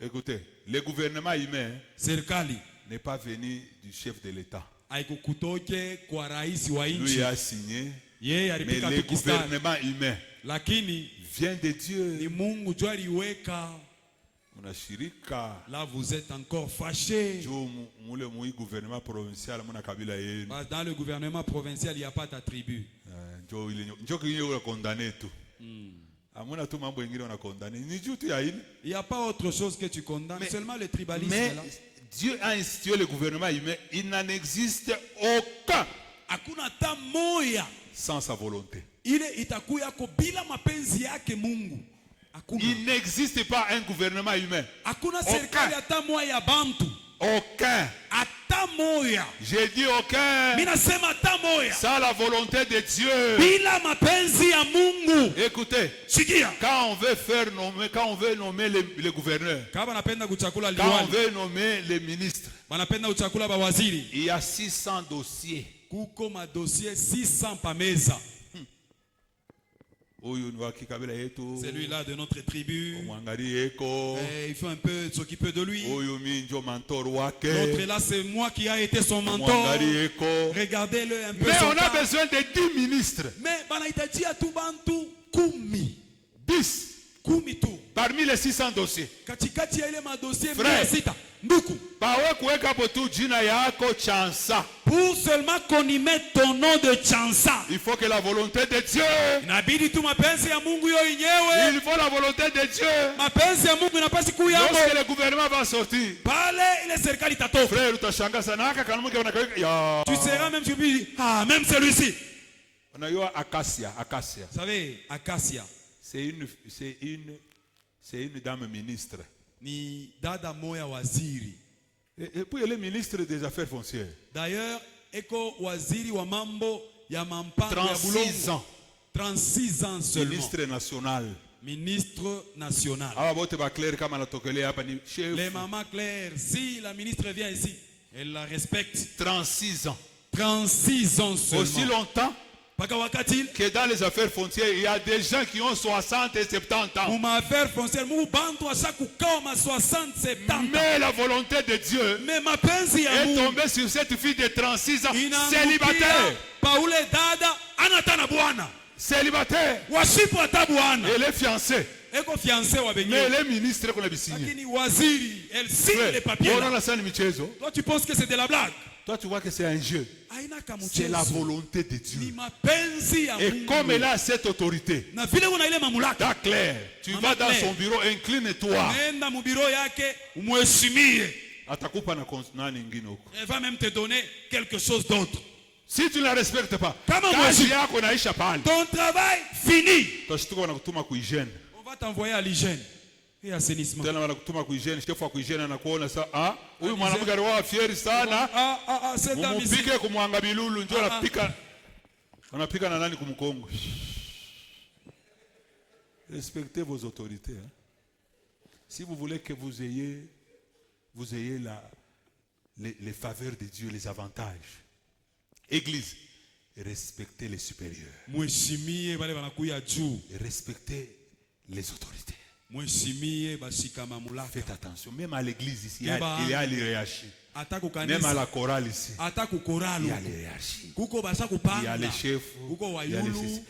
Écoutez, le gouvernement humain serikali n'est pas venu du chef de l'État. haikukutoke kwa rais wa Lui nchi, a signé, yeye mais alipika le tukistari, gouvernement humain lakini vient de Dieu. ni Mungu jua aliweka. Unashirika Là vous êtes encore fâché. juu mule mui gouvernement provincial muna kabila yenu. Dans le gouvernement provincial, il n'y a pas ta tribu. Njoo kinyo una condamné tu. Amuna tu mambo ingine una condamné. Ni juu tu ya ile. Il n'y a pas autre chose que tu condamnes, seulement le tribalisme. Mais Là. Dieu a institué le gouvernement humain. Il n'en existe aucun Hakuna hata moya sans sa volonté. ile itakuya ko bila mapenzi yake Mungu. Hakuna. Il n'existe pas un gouvernement humain. Hakuna serikali hata moya ya bantu. Aucun. Hata moya. J'ai dit aucun. Mimi nasema hata moya. Sans la volonté de Dieu. Bila mapenzi ya Mungu. Écoutez, Sikia. quand on veut nommer les gouverneurs, Kama napenda kuchakula quand on liwali, veut nommer les ministres, wanapenda kuchakula bawaziri. il y a 600 dossiers. Kuko madossier 600 pa meza. Celui-là de notre tribu. Il faut un peu s'occuper de lui. L'autre là, c'est moi qui a été son mentor. Regardez-le un peu. Mais on a besoin de 10 ministres. Mais banaitaji atu bantu kumi. 10. Kumi tu. Parmi les 600 dossiers. Katikati ya ile madossier Frère. 600. Nduku. Pawe kuweka potu jina yako Chansa. Pour seulement qu'on y mette ton nom de Chansa. Il faut que la volonté de Dieu. Inabidi tu mapenzi ya Mungu yo yenyewe. Il faut la volonté de Dieu. Mapenzi ya Mungu inapasi kuyamo. Lorsque le gouvernement va sortir. Pale ile serikali itatoka. Frère, utashangaa sana haka kanamuke unakaweka. Ya. Tu seras même surpris. Ah, même celui-ci. On a eu Acacia. Vous savez, Acacia. C'est une dame ministre. Ni dada moya waziri. Et puis elle est ministre des Affaires foncières. D'ailleurs, eko waziri wa mambo ya mampango ya 36 ans. 36 ans seulement. Ministre national. Ministre national. Awa bote ba Claire kama natokelea hapa ni chef. Les mamans Claire, si la ministre vient ici, elle la respecte. 36 ans. 36 ans seulement. Aussi longtemps que dans les affaires foncières, il y a des gens qui ont 60 et 70 ans. Mais la volonté de Dieu est tombée sur cette fille de 36 ans, célibataire. Célibataire. Elle est fiancée. Mais elle est ministre qu'on a signé. Elle signe les papiers. Toi, tu penses que c'est de la blague? Toi, tu vois que c'est un jeu. C'est la volonté de Dieu. Et comme elle a cette autorité, clair, tu vas dans son bureau, incline-toi. Elle va même te donner quelque chose d'autre. Si tu ne la respectes pas, ton travail fini. On va t'envoyer à l'hygiène et assainissement. Respectez vos autorités. Hein. Si vous voulez que vous ayez les faveurs de Dieu, les avantages. Église, respectez les supérieurs. Respectez les autorités. Faites attention. Même à l'église ici, il y a l'hiérarchie. Même à la chorale ici, il y a l'hiérarchie. Il y a les chefs. Il y a les fils.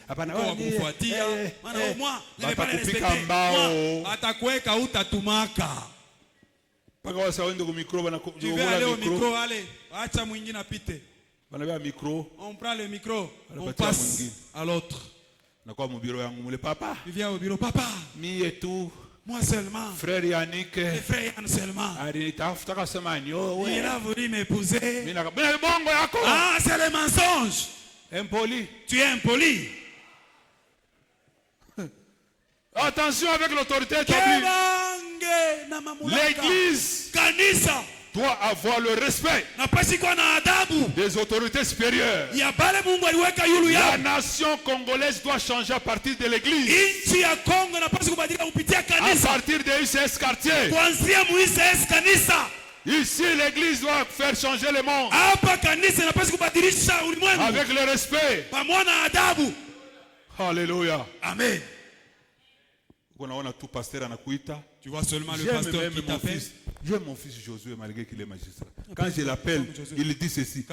On prend le micro, on passe à l'autre. Tu viens au bureau, papa. Moi seulement. Frère Yannick. Le frère Yann seulement. Il a voulu m'épouser. Ah, c'est le mensonge. Impoli. Tu es impoli. Attention avec l'autorité établie. L'église doit avoir le respect des autorités supérieures. La nation congolaise doit changer à partir de l'église. À partir de UCS quartier. Ici, l'église doit faire changer le monde. Avec le respect. Alléluia. Amen. Tu vois seulement le pasteur qui t'appelle. J'aime mon fils Josué malgré qu'il est magistrat. Quand je l'appelle, il dit ceci.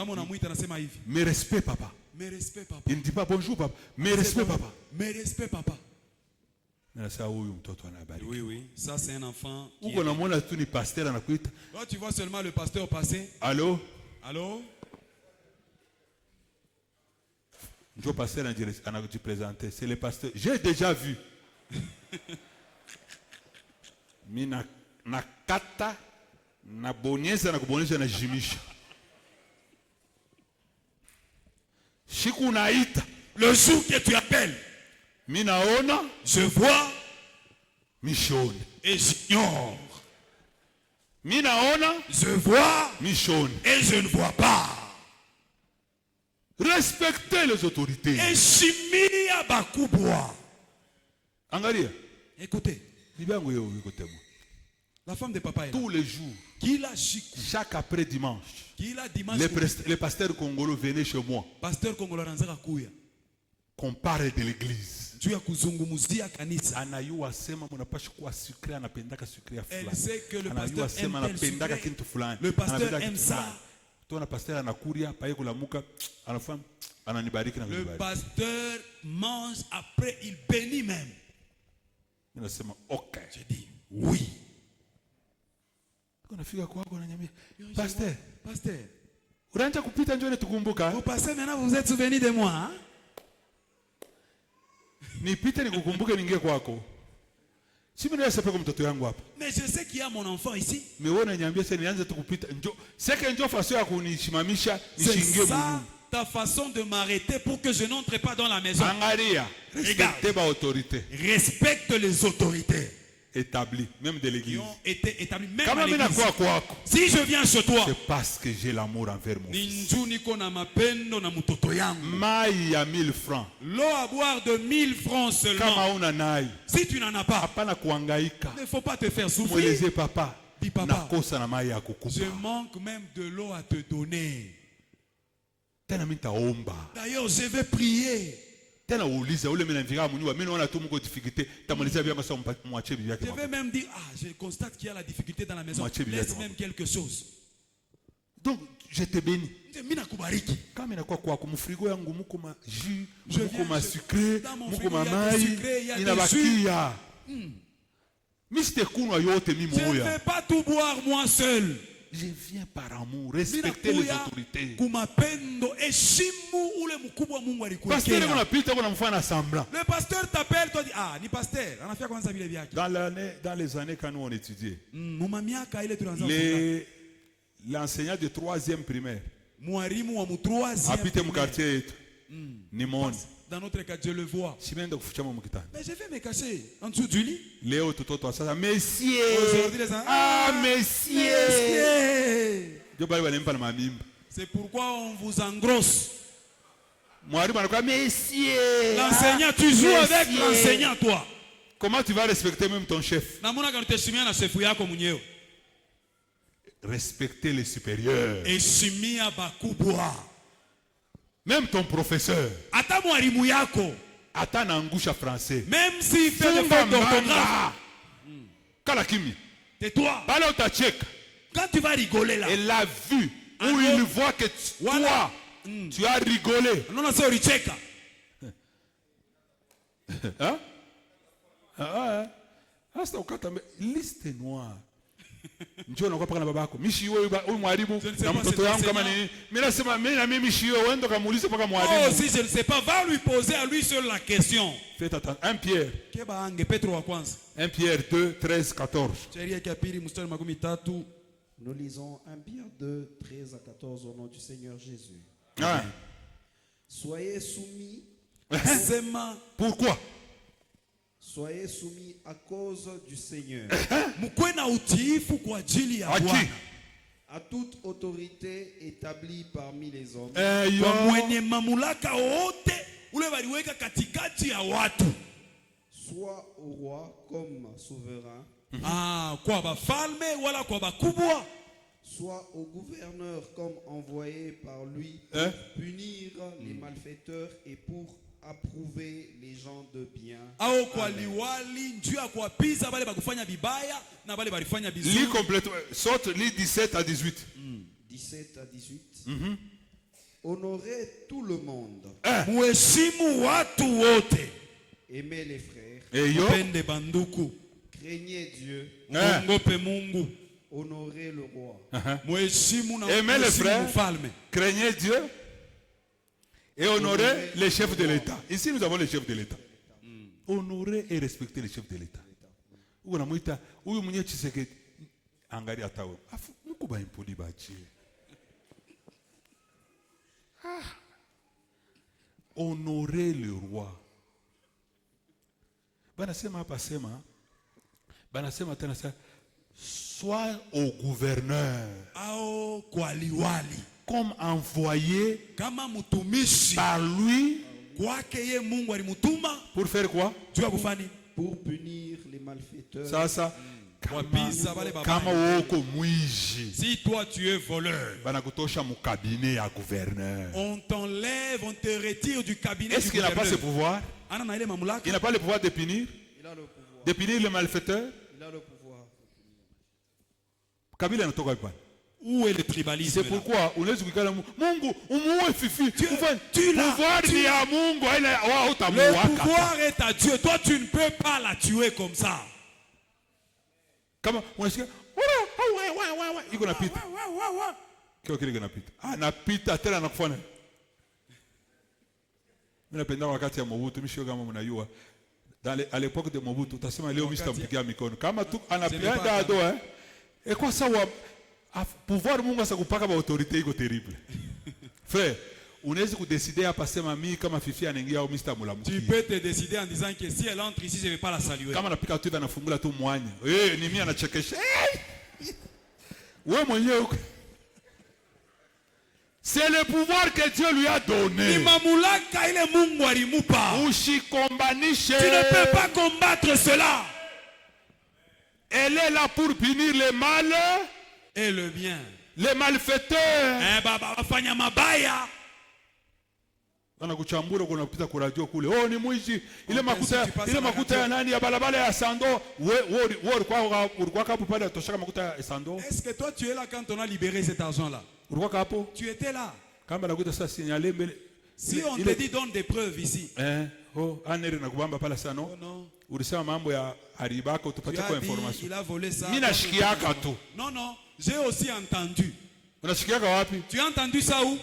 Mes respects, papa. Mes respects, papa. Il ne dit pas bonjour, papa. Mes respects, papa. Mes respects, papa. Oui, oui. Ça, c'est un enfant. Quand tu vois seulement le pasteur passer. Allô? Allô? Je pasteur a présenté. C'est le pasteur. J'ai déjà vu. Mina nakata na bonyeza na kubonyeza na jimisha. Shiku naita. Le jour que tu appelles. Minaona. Je vois. Michonne. Et j'ignore. Minaona. Je vois. Michonne. Et je ne vois pas. Respectez les autorités. Et Shimia Bakubwa. Angalia. Écoutez. La femme de papa est là. Tous les jours. Chaque après dimanche. Les pasteurs congolais venaient chez moi. Pasteur congolais ranzaka kuya. Qu'on parle de l'église. Tu as kuzungumuzia kanisa. Anayua sema mnapaswa kuwa sucré anapendaka sucré ya fulani. Elle sait que le pasteur aime anapendaka kitu fulani. Le pasteur aime ça. Tona pasteur anakuria paye kulamuka anafanya ananibariki na le pasteur mange après il bénit même. Ok. Je dis oui. Pasteur. Pasteur. Vous passez maintenant, vous êtes souvenu de moi. Hein? Mais je sais qu'il y a mon enfant ici. C'est ça ta façon de m'arrêter pour que je n'entre pas dans la maison. Respecte les autorités. Établis, même de l'église. Qui ont été établis, même à l'église. Si je viens chez toi, c'est parce que j'ai l'amour envers mon fils. Maï à 1000 francs. L'eau à boire de 1000 francs seulement. Si tu n'en as pas, il ne faut pas te faire souffrir. Dis papa, je manque même de l'eau à te donner. D'ailleurs, je vais prier. Je vais même dire, je constate qu'il y a la difficulté dans la maison. Laisse même quelque chose. Donc, je te bénis. Je viens dans mon frigo, il y a des sucres. Je ne vais pas tout boire moi seul. Je viens par amour, respecter les autorités. Le pasteur t'appelle, toi dis ni pasteur. Dans les années quand nous on étudiait, l'enseignant de 3e primaire, habité mon quartier, dans notre cas, je le vois. Mais je vais me cacher en dessous du lit. Léo, messieurs. Messieurs. C'est pourquoi on vous engrosse. Messieurs. L'enseignant, tu joues avec l'enseignant, toi. Comment tu vas respecter même ton chef? Respecter les supérieurs. Même ton professeur. Ata n'angusha français. Même s'il fait des fautes d'orthographe. Kalakimi. Tais-toi. Quand tu vas rigoler là. Elle a vu où il voit que toi, tu as rigolé. Non, c'est Richeka. Hein? C'est au cas liste noire. Je ne sais pas si si je ne sais pas, va lui poser à lui seul la question. Faites attention. 1 Pierre. 1 Pierre 2, 13, 14. Nous lisons 1 Pierre 2, 13 à 14 au nom du Seigneur Jésus. Ah. Soyez soumis. Pourquoi? Soyez soumis à cause du Seigneur. À toute autorité établie parmi les hommes. Soit au roi comme souverain. Soit au gouverneur comme envoyé par lui pour punir les malfaiteurs et pour approuver les gens de bien. Lis complètement. Saute, lis 17 à 18. 17 à 18. Honorez tout le monde. Aimez les frères. Craignez Dieu. Honorez le roi. Aimez les frères. Craignez Dieu. Et honorer les chefs de l'État. Ici, nous avons les chefs de l'État. Honorer et respecter les chefs de l'État. Honorer le roi. Sois au gouverneur. Comme envoyé par lui. Pour faire quoi? Pour punir les malfaiteurs. Ça. Si toi tu es voleur, on t'enlève, on te retire du cabinet. Est-ce qu'il n'a pas ce pouvoir? Il n'a pas le pouvoir de punir? Il a le pouvoir. De punir les malfaiteurs? Il a le pouvoir. Kabila n'a pas. Où est le tribalisme? C'est pourquoi on laisse Mungu, fifi. Le pouvoir est à Dieu. Toi, tu ne peux pas la tuer comme ça. Comment on est-ce que il gonna pita. Qu'est-ce gonna pita? Ah, na pita tena nakufanya. Mimi napenda wakati ya Mobutu, mimi kama mnajua. À l'époque de Mobutu, utasema leo msitampigia mikono. Kama tu anapenda ado et quoi ça pouvoir Mungu asakupaka ba autorité iko terrible. Frère, unaweza kudécider hapa sema mimi kama fifi anaingia au Mr. Mulamuki. Tu peux te décider en disant que si elle entre ici, je ne vais pas la saluer. Kama napika tu anafungula tu mwanya. Ni mimi anachekesha. Wewe mwenyewe. C'est le pouvoir que Dieu lui a donné. Ni mamulaka ile Mungu alimupa. Ushikombanishe. Tu ne peux pas combattre cela. Elle est là pour punir les mal et le bien. Les malfaiteurs. Baba wafanya mabaya. Anakuchambura kunapita kwa radio kule. Ni mwizi. Ile makuta ya nani ya balabala ya Sando. Wewe ulikuwa hapo pale toshaka makuta ya Sando. Est-ce que toi tu es là quand on a libéré cet argent là? Ulikuwa hapo? Tu étais là. Kama nakuta sasa signaler mbele. Si on te dit donne des preuves ici. Anere nakubamba pala sana. Non. Ulisema mambo ya haribaka utupatie kwa information. Il a volé ça. Mimi nashikiaka tu. Non, j'ai aussi entendu. Unashikiaka wapi? Tu as entendu ça où?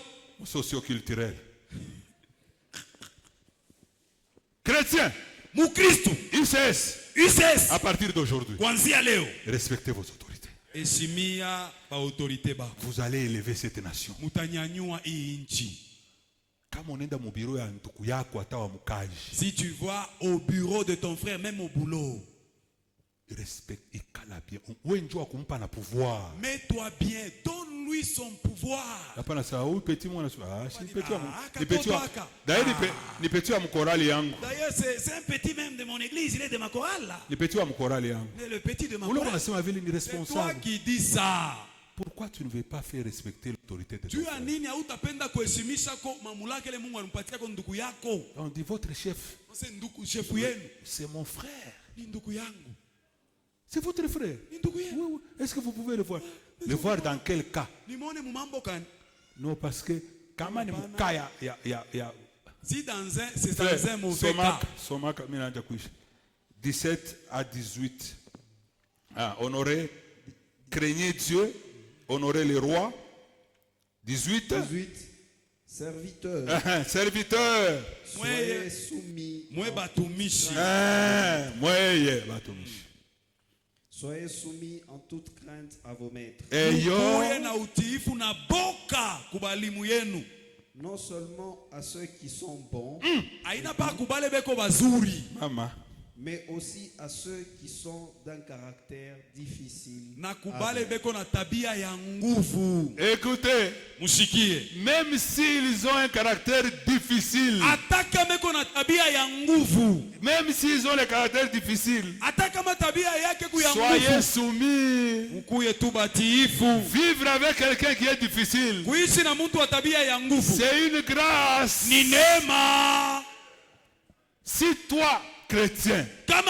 Socio-culturel. Chrétien, Mukristo, UCS, à partir d'aujourd'hui, kuanzia leo, respectez vos autorités. Heshimia ba autorité ba. Vous allez élever cette nation. Mutanyanyua hii nchi. Si tu vas au bureau de ton frère, même au boulot, respecte et cala bien. Mets-toi bien, donne-lui son pouvoir. D'ailleurs, c'est un petit même de mon église, il est de ma chorale là. Le petit de ma chorale. C'est toi qui dis ça. Pourquoi tu ne veux pas faire respecter l'autorité de Dieu? On dit votre chef. C'est mon frère. C'est votre frère. Oui. Est-ce que vous pouvez le voir? Le voir dans quel cas? Non, parce que si c'est dans un mauvais cas. 17 à 18. Honorez, craignez Dieu. Honorer les rois. 18. Serviteurs. Soyez soumis. Soyez soumis en toute crainte à vos maîtres. Non seulement à ceux qui sont bons, mais aussi à ceux qui sont d'un caractère difficile. Écoutez, même s'ils ont un caractère difficile, même s'ils ont le caractère difficile, soyez soumis. Vivre avec quelqu'un qui est difficile, c'est une grâce. Si toi, chrétien, tu as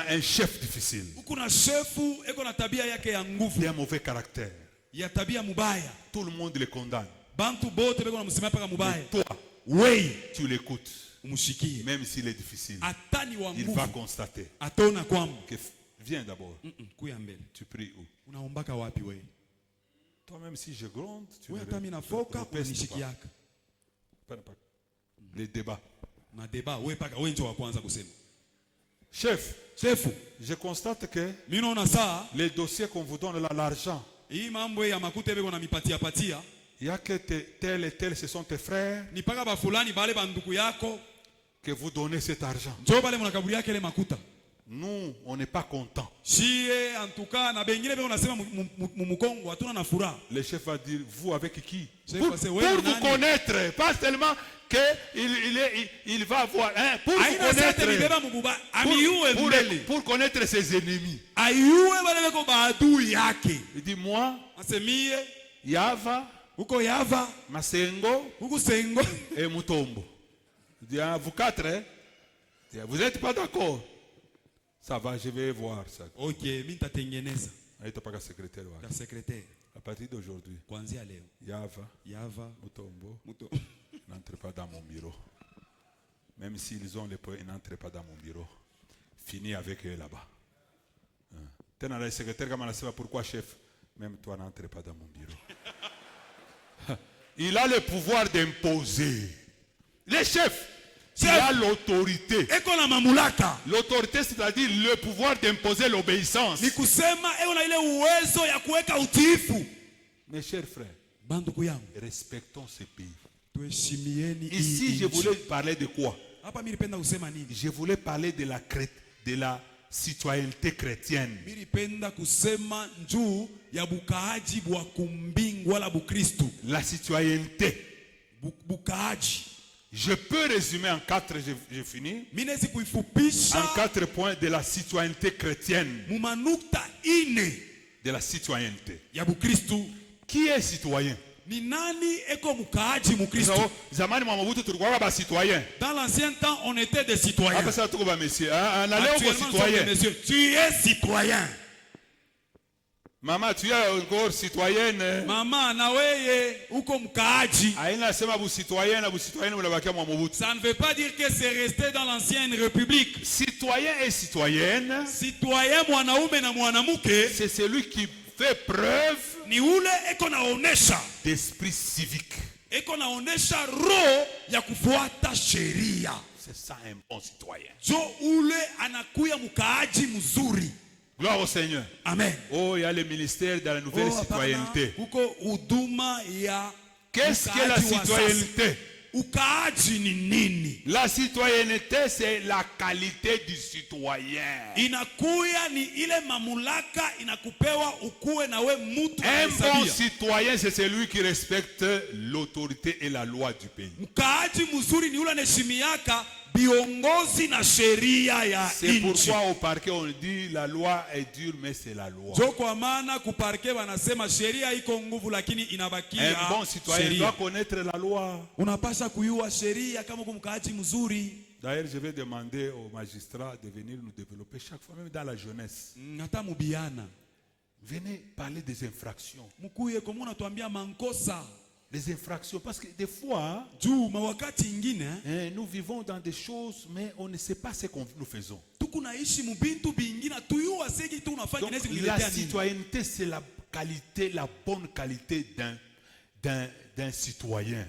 un chef difficile, tu as un mauvais caractère, tout le monde le condamne. Mais toi, tu l'écoutes. Même s'il est difficile, il va constater que viens d'abord. Tu pries où? Toi-même, si je gronde, tu ne repèses pas. Les débats. Chef, je constate que les dossiers qu'on vous donne là, l'argent, il y a que tel et tel, ce sont tes frères, que vous donnez cet argent. Nous, on n'est pas contents. Le chef va dire, vous avec qui? Pour vous connaître, pas seulement qu'il va avoir, hein, pour connaître ses ennemis. Il dit, moi, Yava, Masengo et Mutombo. Il dit, vous quatre, hein? Vous n'êtes pas d'accord? Ça va, je vais voir ça. Ok, secrétaire. À partir d'aujourd'hui, Yava, Mutombo n'entrent pas dans mon bureau. Même s'ils ont les points, ils n'entrent pas dans mon bureau. Fini avec eux là-bas. Le secrétaire, pourquoi chef? Même toi, n'entre pas dans mon bureau. Il a le pouvoir d'imposer. Les chefs, il a l'autorité. L'autorité, c'est-à-dire le pouvoir d'imposer l'obéissance. Mes chers frères, respectons ce pays. Ici, je voulais parler de quoi? Je voulais parler de la citoyenneté chrétienne. La citoyenneté. Je peux résumer en 4, je finis. En 4 points de la citoyenneté chrétienne. De la citoyenneté. Qui est citoyen? Dans l'ancien temps, on était des citoyens. Tu es citoyen. Maman, tu es encore citoyenne. Maman, naweye uko mkaaji. Ça ne veut pas dire que c'est resté dans l'ancienne république. Citoyen et citoyenne. Citoyen mwanaume na mwanamuke. C'est celui qui fait preuve ni ule eko naonesha d'esprit civique. Eko naonesha roho ya kufuata sheria. C'est ça un bon citoyen. Jo ule anakuya mkaaji mzuri. Gloire au Seigneur. Amen. Oh, il y a le ministère de la nouvelle citoyenneté. Qu'est-ce que la citoyenneté? La citoyenneté, c'est la qualité du citoyen. Un bon citoyen, c'est celui qui respecte l'autorité et la loi du pays. C'est pourquoi au parquet on dit la loi est dure mais c'est la loi. Un bon citoyen doit connaître la loi. D'ailleurs, je vais demander aux magistrats de venir nous développer chaque fois, même dans la jeunesse. Venez parler des infractions. Les infractions, parce que des fois, nous vivons dans des choses, mais on ne sait pas ce que nous faisons. Donc, la citoyenneté, c'est la qualité, la bonne qualité d'un citoyen.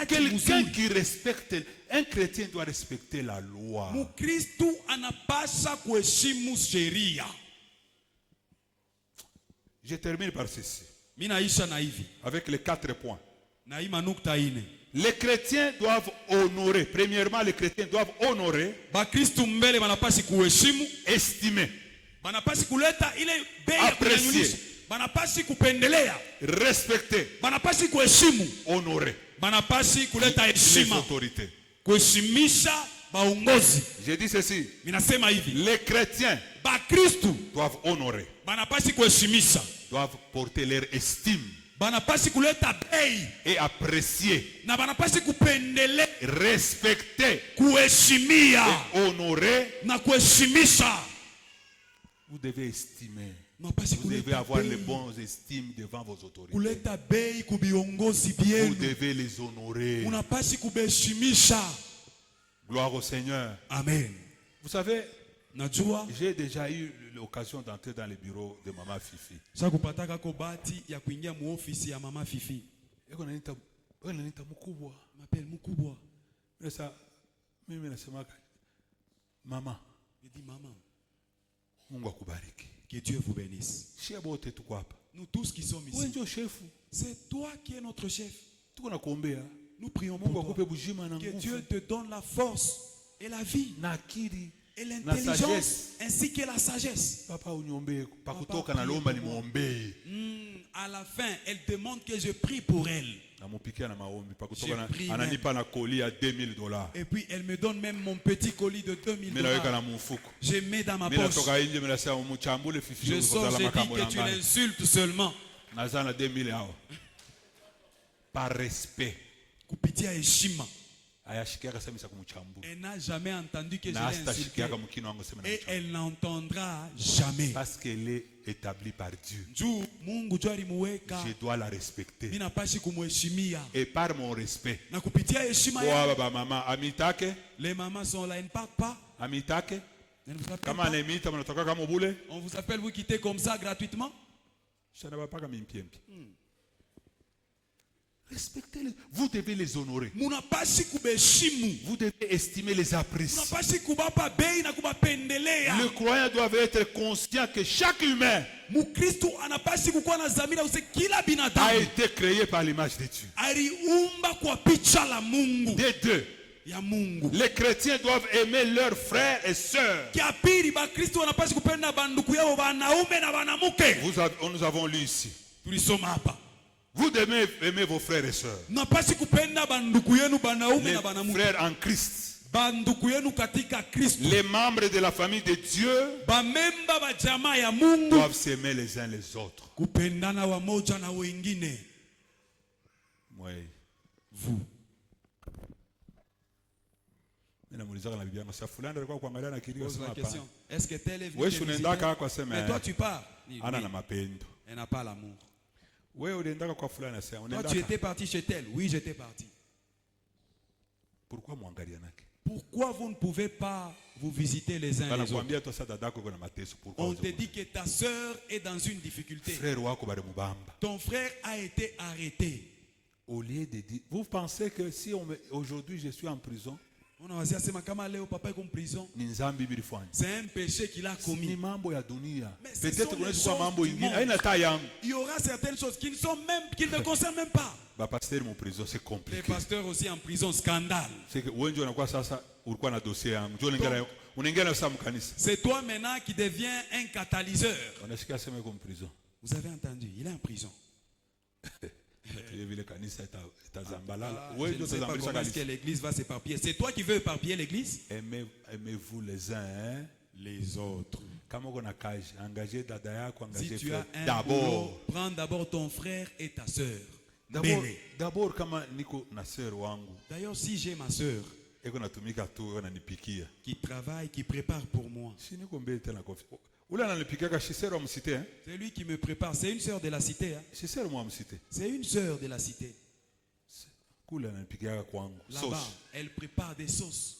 Quelqu'un qui respecte, un chrétien doit respecter la loi. Je termine par ceci. Avec les 4 points. Les chrétiens doivent honorer. Premièrement, les chrétiens doivent honorer, estimer, apprécier, respecter, honorer les autorités. Je dis ceci. Les chrétiens doivent honorer, doivent porter leur estime et apprécier, respecter kuheshimia et honorer, na kuheshimisha. vous devez estimer. Vous devez avoir les bons estimes devant vos autorités. Vous devez les honorer. Gloire au Seigneur. Amen. Vous savez, j'ai déjà eu l'occasion d'entrer dans les bureaux de Maman Fifi. Maman. Que Dieu vous bénisse. Nous tous qui sommes ici, c'est toi qui es notre chef. Nous prions pour toi. Que Dieu te donne la force et la vie et l'intelligence ainsi que la sagesse. Papa, à la fin, elle demande que je prie pour elle. Et puis elle me donne même mon petit colis de $2000. Je mets dans ma poche. Je sors, je dis que tu l'insultes seulement. Par respect. Elle n'a jamais entendu que je l'ai insulté. Et elle n'entendra jamais. Parce qu'elle est établie par Dieu. Je dois la respecter. Et par mon respect, les mamans sont là, elles ne partent pas. On vous appelle, vous quittez comme ça gratuitement. Respectez-les. Vous devez les honorer. Vous devez estimer les apprécier. Le croyant doit être conscient que chaque humain a été créé par l'image de Dieu. Des deux. Les chrétiens doivent aimer leurs frères et sœurs. Nous avons lu ici. Vous devez aimer vos frères et sœurs. Les frères en Christ. Les membres de la famille de Dieu doivent s'aimer les uns les autres. Oui. Vous. Pose la question. Est-ce que tel est venu te visiter? Mais toi tu pars. Oui. Elle n'a pas l'amour. Toi, tu étais parti chez tel. Oui, j'étais parti. Pourquoi vous ne pouvez pas vous visiter les uns les autres? On te dit que ta soeur est dans une difficulté. Ton frère a été arrêté. Au lieu de dire, vous pensez que si aujourd'hui je suis en prison, c'est un péché qu'il a commis. Il y aura certaines choses qui ne concernent même pas. Les pasteurs aussi en prison, scandale. C'est toi maintenant qui deviens un catalyseur. Vous avez entendu, il est en prison. Je ne sais pas comment est-ce que l'église va s'éparpiller. C'est toi qui veux éparpiller l'église? Aimez-vous les uns les autres. Si tu as un boulot, prends d'abord ton frère et ta soeur. D'ailleurs, si j'ai ma soeur qui travaille, qui prépare pour moi, c'est lui qui me prépare. C'est une sœur de la cité. C'est une sœur de la cité. Là-bas, elle prépare des sauces.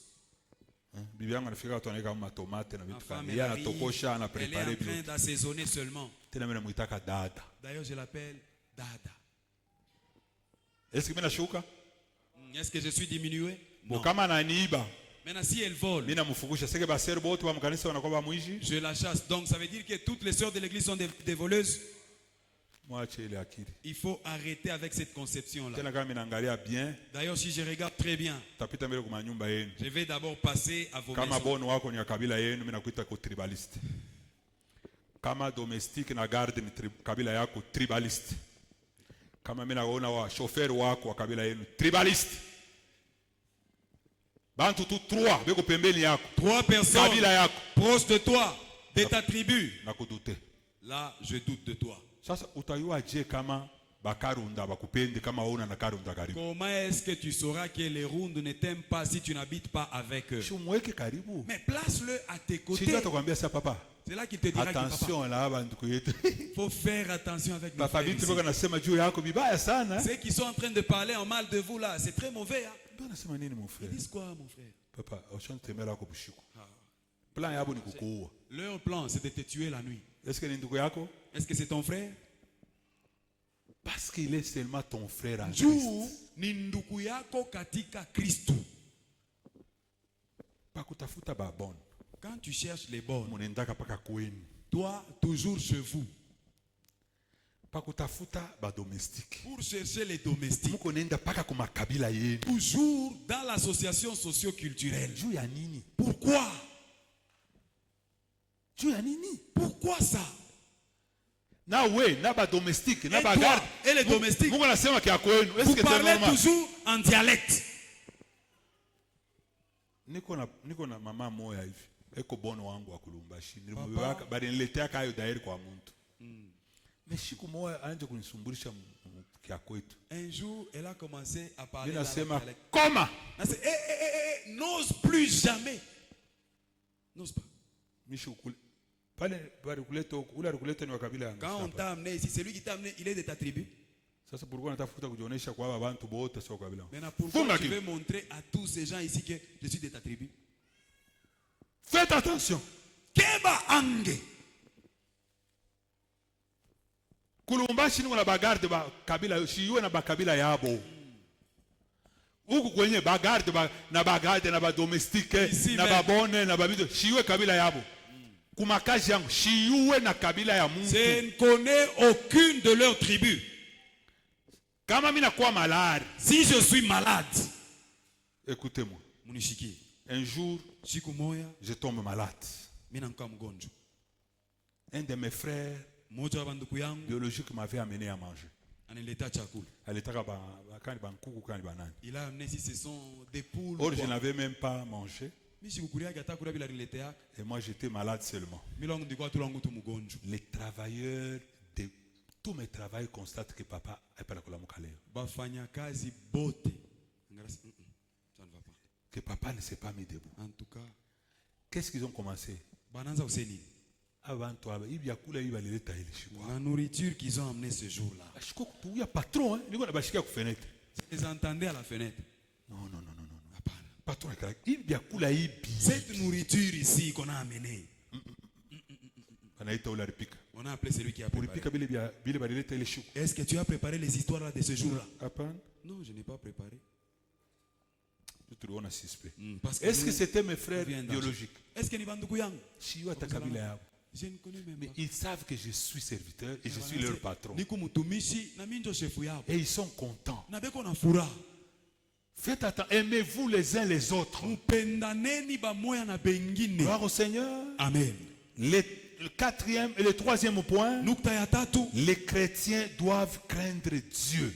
Elle est en train d'assaisonner seulement. D'ailleurs, je l'appelle Dada. Est-ce que je suis diminué? Non. Maintenant, si elle vole, je la chasse. Donc, ça veut dire que toutes les sœurs de l'église sont des voleuses. Il faut arrêter avec cette conception-là. D'ailleurs, si je regarde très bien, je vais d'abord passer à vos maisons. Kama domestique na garde ni kabila yako tribalist. Kama mimi naona wa chauffeur wako wa kabila yenu tribalist. Bantu tu trois beko pembeni yako. Trois personnes kabila yako proche de toi, de ta tribu. Nakudute. Là, je doute de toi. Sasa utayua je kama Comment est-ce que tu sauras que les Rundu ne t'aiment pas si tu n'habites pas avec eux? Mais place-le à tes côtés. C'est là qu'il te dira attention qu'il faut faire attention avec les frères ici. Ceux qui sont en train de parler en mal de vous là, c'est très mauvais. Hein? Ils disent quoi, mon frère? Papa, leur plan, c'est de te tuer la nuit. Est-ce que c'est ton frère? Parce qu'il est seulement ton frère en Christ. Quand quand tu cherches les bonnes, toi, toujours chez vous. Pour chercher les domestiques. Toujours dans l'association socio-culturelle. Pourquoi? Pourquoi ça? Et les domestiques, vous parlez toujours en dialecte. Un jour, elle a commencé à parler dans le dialecte. Comment? N'ose plus jamais. N'ose pas. Quand on t'a amené ici, c'est lui qui t'a amené, il est de ta tribu. Maintenant, pourquoi tu veux montrer à tous ces gens ici que je suis de ta tribu? Faites attention. Keba ange. Kulumbashi ni bagarde ba kabila shiwe na bakabila yabo. Huku kwenye bagarde na bagarde na ba domestique na babone na babido shiwe kabila yabo. Kumakaji yangu shiwe na kabila ya Mungu. Je ne connais aucune de leurs tribus. Kama mimi nakuwa malade, si je suis malade, écoutez-moi. Munishiki. Un jour, je tombe malade. Un de mes frères biologiques m'avait amené à manger. Il a amené si ce sont des poules. Or, je n'avais même pas mangé. Et moi, j'étais malade seulement. Les travailleurs de tous mes travailleurs constatent que papa est pas la colère. Que papa ne s'est pas mis debout. En tout cas, qu'est-ce qu'ils ont commencé? La nourriture qu'ils ont amenée ce jour-là. Ils entendaient à la fenêtre. Non. Patron, cette nourriture ici qu'on a amenée. On a appelé celui qui a préparé. Est-ce que tu as préparé les histoires de ce jour-là? Non, je n'ai pas préparé. Est-ce que c'était mes frères biologiques? Est-ce que je ne connais même pas. Mais ils savent que je suis serviteur et je suis leur patron. Et ils sont contents. Faites attention, aimez-vous les uns les autres. Gloire au Seigneur. Amen. Le quatrième et le troisième point, les chrétiens doivent craindre Dieu.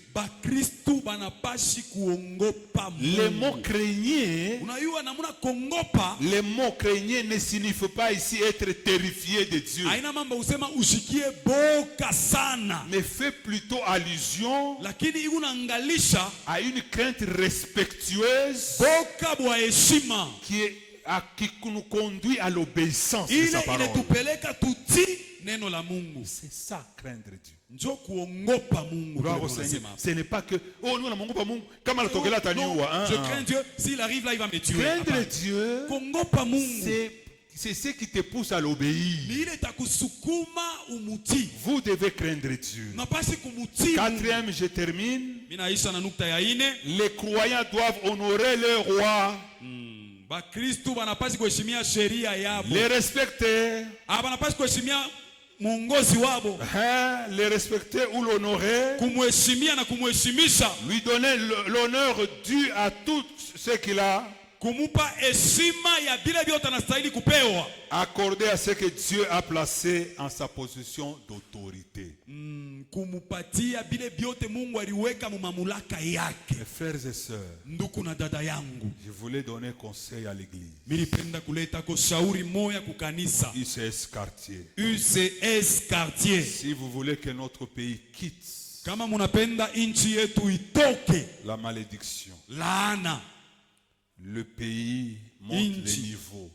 Les mots craignez ne signifient pas ici être terrifié de Dieu, mais fait plutôt allusion à une crainte respectueuse qui nous conduit à l'obéissance de sa parole. C'est ça, craindre Dieu. Ce n'est pas que je crains Dieu, s'il arrive là il va me tuer. Craindre Dieu, c'est ce qui te pousse à l'obéir. Vous devez craindre Dieu. Quatrième, je termine. Les croyants doivent honorer leur roi. Les respecter. Les respecter ou l'honorer. Lui donner l'honneur dû à tout ce qu'il a. Accorder à ce que Dieu a placé en sa position d'autorité. Mes frères et sœurs, je voulais donner conseil à l'église. UCS Quartier. UCS Quartier. Si vous voulez que notre pays quitte Kama munapenda inchi yetu itoke la malédiction, laana, le pays monte les niveaux,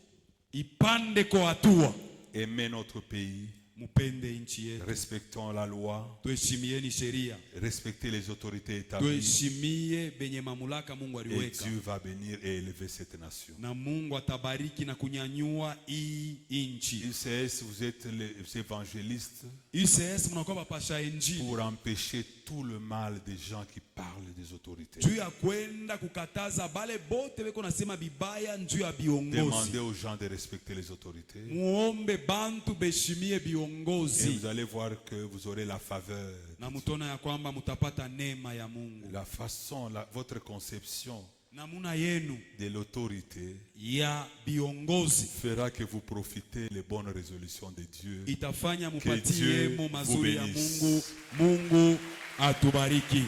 ipande kwa hatua. Aimez notre pays, mupende inchi yetu, respectons la loi, tuheshimieni sheria, respectez les autorités établies, tuheshimie benye mamlaka Mungu aliweka. Et Dieu va bénir et élever cette nation. Na Mungu atabariki na kunyanyua hii inchi. UCS, vous êtes les évangélistes UCS mnakuwa bapasha injili pour empêcher tout le mal des gens qui parlent des autorités. Juu ya kwenda kukataza bale bote beko nasema bibaya njuu ya biongozi. Demandez aux gens de respecter les autorités. Muombe bantu beshimie biongozi. Et vous allez voir que vous aurez la faveur. Na mutona ya kwamba mutapata neema ya Mungu. La façon, votre conception namuna yenu de l'autorité ya biongozi fera que vous profitez les bonnes résolutions de Dieu. Itafanya mupatie mo mazuri ya Mungu. Mungu atubariki.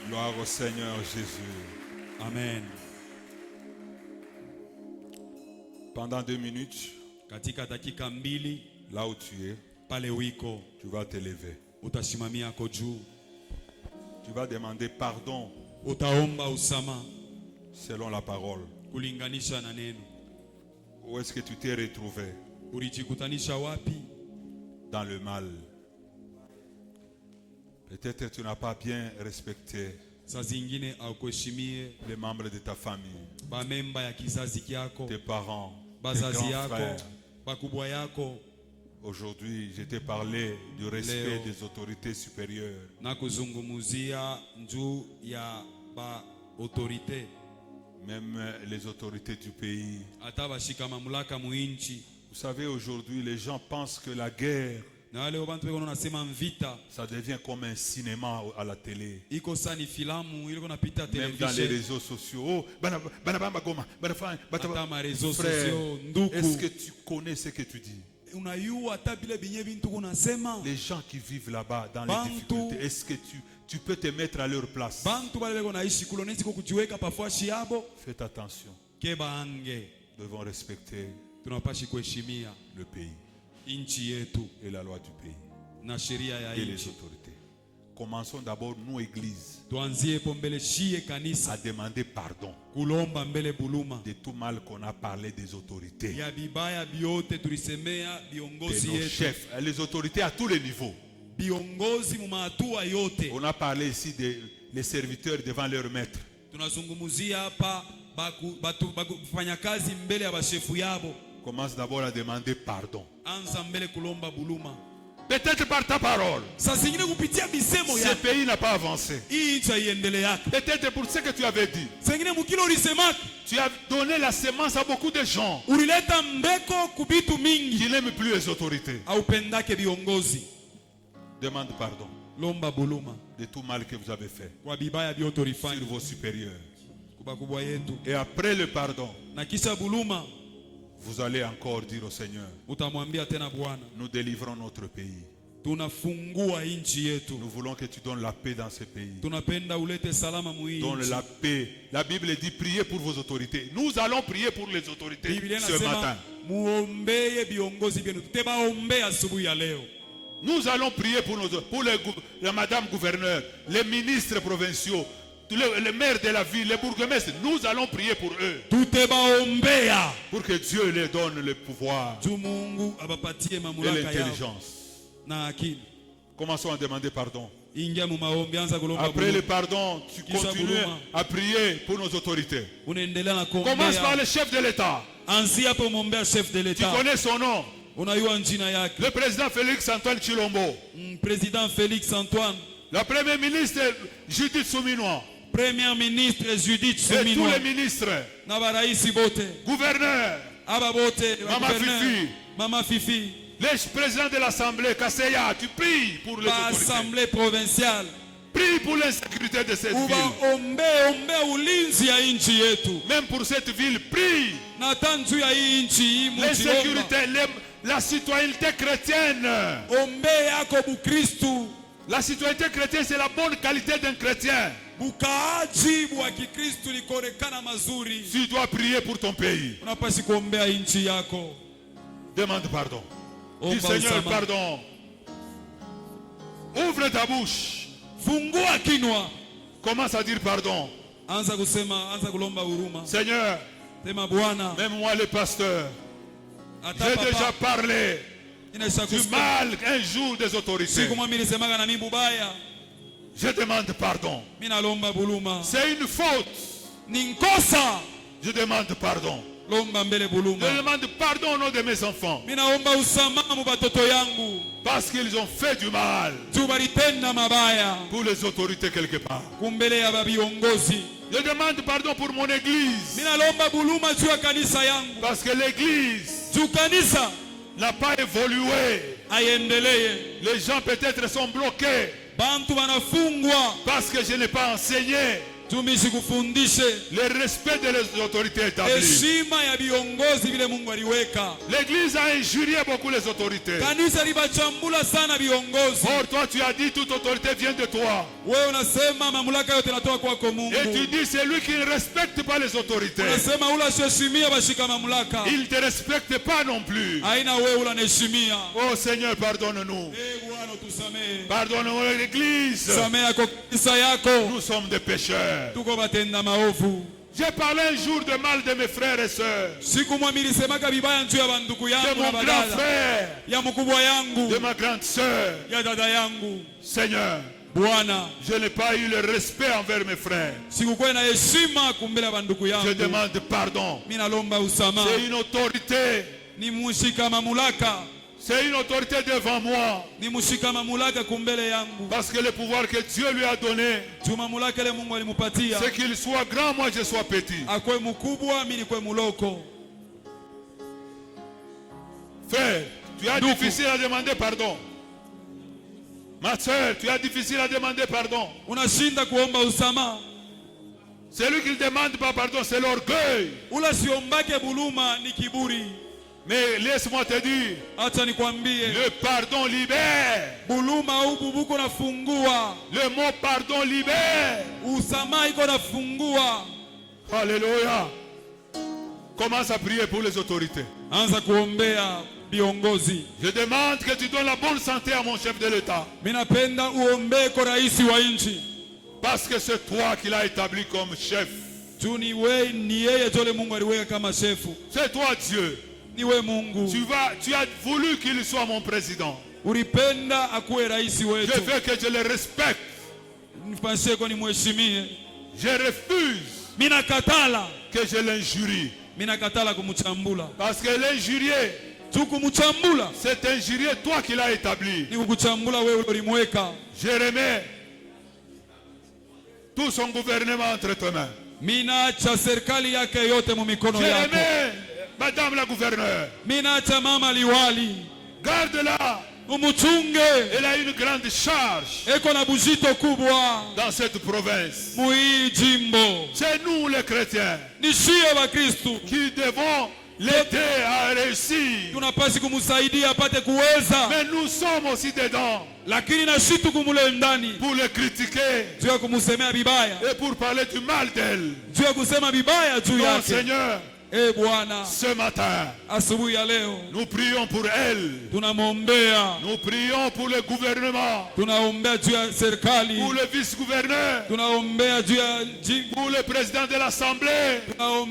Gloire au Seigneur Jésus. Amen. Pendant 2 minutes, katika dakika 2, là où tu es, pale wiko, tu vas te lever. Utasimamia kwa juu. Tu vas demander pardon. Utaomba usama selon la parole. Kulinganisha na neno. Où est-ce que tu t'es retrouvé? Ulijikutanisha wapi? Dans le mal. Peut-être tu n'as pas bien respecté les membres de ta famille, tes parents, tes grands frères. Aujourd'hui, je t'ai parlé du respect des autorités supérieures. Même les autorités du pays. Vous savez, aujourd'hui, les gens pensent que la guerre, ça devient comme un cinéma à la télé. Même dans les réseaux sociaux. Frère, est-ce que tu connais ce que tu dis? Les gens qui vivent là-bas dans les difficultés, est-ce que tu peux te mettre à leur place? Faites attention. Nous devons respecter le pays et la loi du pays et les autorités. Commençons d'abord, nous, Église, à demander pardon de tout mal qu'on a parlé des autorités, de nos chefs, les autorités à tous les niveaux. On a parlé ici des serviteurs devant leur maître. Commence d'abord à demander pardon. Peut-être par ta parole, ce pays n'a pas avancé. Peut-être pour ce que tu avais dit. Tu as donné la semence à beaucoup de gens qui n'aiment plus les autorités. Demande pardon de tout mal que vous avez fait sur vos supérieurs. Et après le pardon, vous allez encore dire au Seigneur, nous délivrons notre pays. Nous voulons que tu donnes la paix dans ce pays. Donne la paix. La Bible dit priez pour vos autorités. Nous allons prier pour les autorités ce matin. Nous allons prier pour la madame gouverneur, les ministres provinciaux, les maires de la ville, les bourgmestres. Nous allons prier pour eux. Pour que Dieu leur donne le pouvoir et l'intelligence. Commençons à demander pardon. Après le pardon, tu continues à prier pour nos autorités. Commence par le chef de l'État. Tu connais son nom. Le président Félix Antoine Chilombo. Président Félix Antoine. La première ministre Judith Souminois. Première ministre Judith Souminois. Et tous les ministres. Gouverneur. Mama Fifi. Le président de l'Assemblée, Kasseya, tu pries pour les autorités. L'Assemblée provinciale. Prie pour l'insécurité de cette ville. Même pour cette ville, prie. L'insécurité, la citoyenneté chrétienne. La citoyenneté chrétienne, c'est la bonne qualité d'un chrétien. Tu dois prier pour ton pays. Demande pardon. Dis Seigneur, pardon. Ouvre ta bouche. Fungua kinywa. Commence à dire pardon. Anza kusema, anza kulomba huruma. Seigneur, Sema Bwana, même moi le pasteur, j'ai déjà parlé du mal un jour des autorités. Je demande pardon. C'est une faute. Je demande pardon. Je demande pardon au nom de mes enfants. Parce qu'ils ont fait du mal pour les autorités quelque part. Je demande pardon pour mon église. Parce que l'église n'a pas évolué. Les gens peut-être sont bloqués. Parce que je n'ai pas enseigné le respect des autorités établies. L'église a injurié beaucoup les autorités. Or toi tu as dit toute autorité vient de toi. Et tu dis c'est lui qui ne respecte pas les autorités. Il ne te respecte pas non plus. Oh Seigneur, pardonne-nous. Pardonne-nous l'église. Nous sommes des pécheurs. J'ai parlé un jour de mal de mes frères et sœurs, de mon grand frère, de ma grande sœur. Seigneur, je n'ai pas eu le respect envers mes frères. Je demande pardon. C'est une autorité. C'est une autorité devant moi. Parce que le pouvoir que Dieu lui a donné, c'est qu'il soit grand, moi je sois petit. Frère, tu as difficile à demander pardon. Ma soeur, tu as difficile à demander pardon. Celui qui ne demande pas pardon, c'est l'orgueil. Mais laisse-moi te dire, le pardon libère. Le mot pardon libère. Alléluia. Commence à prier pour les autorités. Je demande que tu donnes la bonne santé à mon chef de l'État. Parce que c'est toi qui l'as établi comme chef. C'est toi Dieu. Tu as voulu qu'il soit mon président. Je veux que je le respecte. Je refuse que je l'injurie. Parce que l'injurier, c'est injurier toi qui l'as établi. Je remets tout son gouvernement entre tes mains. Je remets Madame la gouverneure, garde-la. Elle a une grande charge dans cette province. C'est nous les chrétiens qui devons l'aider à réussir. Mais nous sommes aussi dedans pour le critiquer et pour parler du mal d'elle. Non, Seigneur, ce matin, nous prions pour elle. Nous prions pour le gouvernement, pour le vice-gouverneur, pour le président de l'Assemblée, pour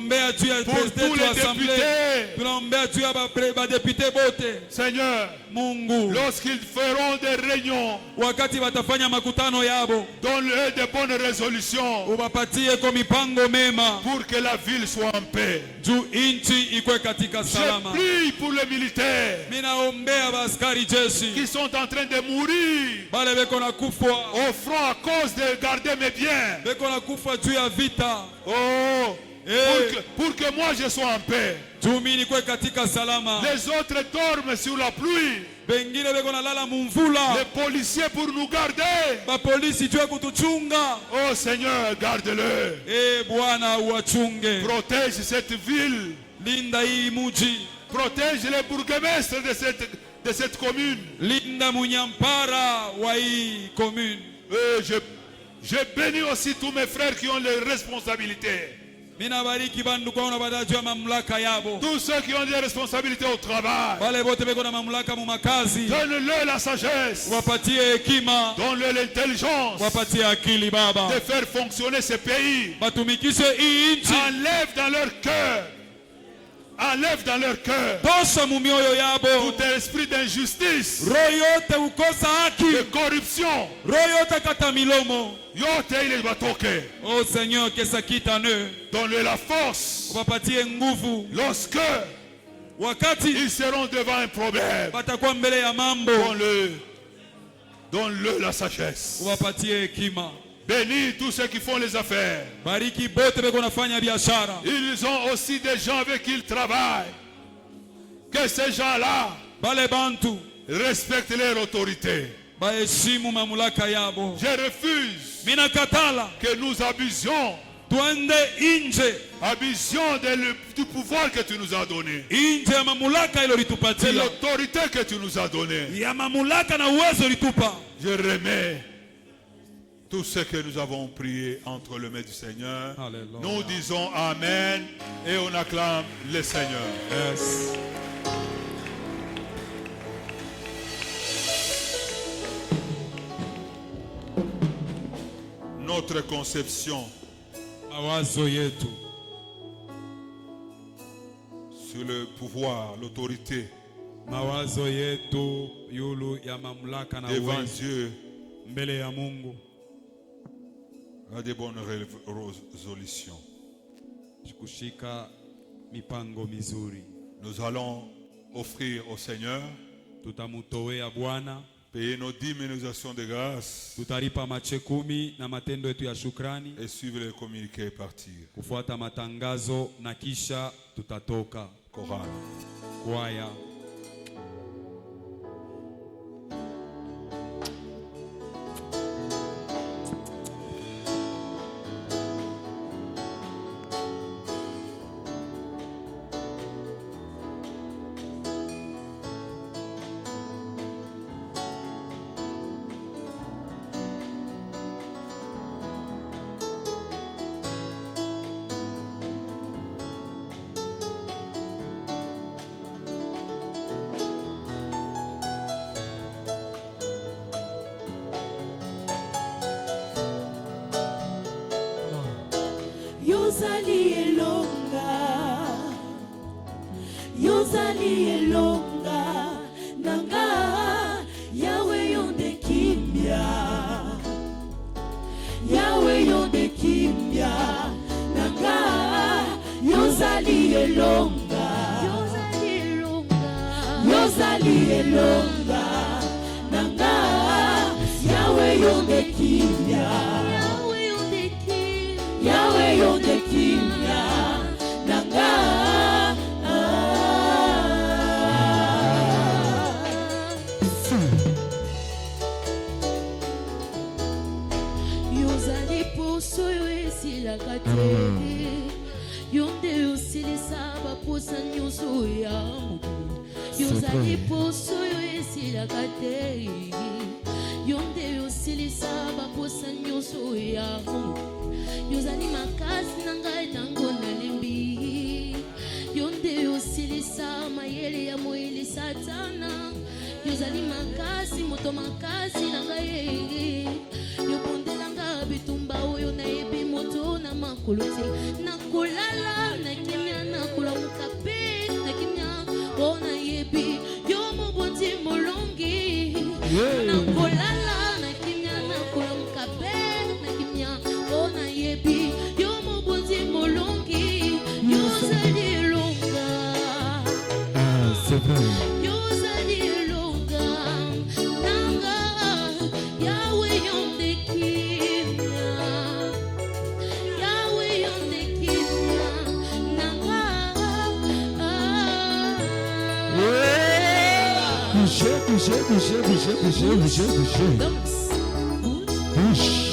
tous les députés. Seigneur, lorsqu'ils feront des réunions, donne-leur de bonnes résolutions pour que la ville soit en paix. Je prie pour les militaires qui sont en train de mourir au front à cause de garder mes biens. Oh, pour que moi je sois en paix. Les autres dorment sur la pluie. Les policiers pour nous garder. Oh Seigneur, garde-le. Protège cette ville. Protège les bourgmestres de cette commune. Je bénis aussi tous mes frères qui ont les responsabilités. Tous ceux qui ont des responsabilités au travail, donne-leur la sagesse, donne-leur l'intelligence de faire fonctionner ces pays. Enlève dans leur cœur, tout esprit d'injustice, de corruption. Oh Seigneur, que ça quitte en eux. Donne-leur la force. Lorsque ils seront devant un problème, donne-leur la sagesse. Bénis tous ceux qui font les affaires. Ils ont aussi des gens avec qui ils travaillent. Que ces gens-là respectent leur autorité. Je refuse que nous abusions du pouvoir que tu nous as donné, de l'autorité que tu nous as donnée. Je remets tout ce que nous avons prié entre les mains du Seigneur. Alléluia. Nous disons Amen et on acclame le Seigneur. Yes. Notre conception sur le pouvoir, l'autorité devant Dieu a des bonnes résolutions. Nous allons offrir au Seigneur, payer nos dîmes et nos actions de grâce et suivre les communiqués et partir. Chorale. Yozali elonga nanga Yahweh yonde kimya Yahweh yonde kimya nanga Yozali elonga Yozali elonga nanga Yahweh yonde kimya Yahweh yonde kimya nanga Yonde yosili saba posa nyusu ya Yozali poso yosili kate Yonde yosili saba posa nyusu ya Yozali makasi nangai tango nalimbi Yonde yosili sama yele ya moili satana Yozali makasi moto makasi nangai Yobondelanga bitumba oyo na ebi moto na makuluti Nakulala na kimya nakula mukape na kimya ona yebi yo mubonti molongi Nakulala na kimya nakula mukape na kimya ona yebi yo mubonti molongi Yozali longa c'est vrai Yozali longa nanga Yahweh yonde kimya Yahweh yonde kimya nanga Bouchez.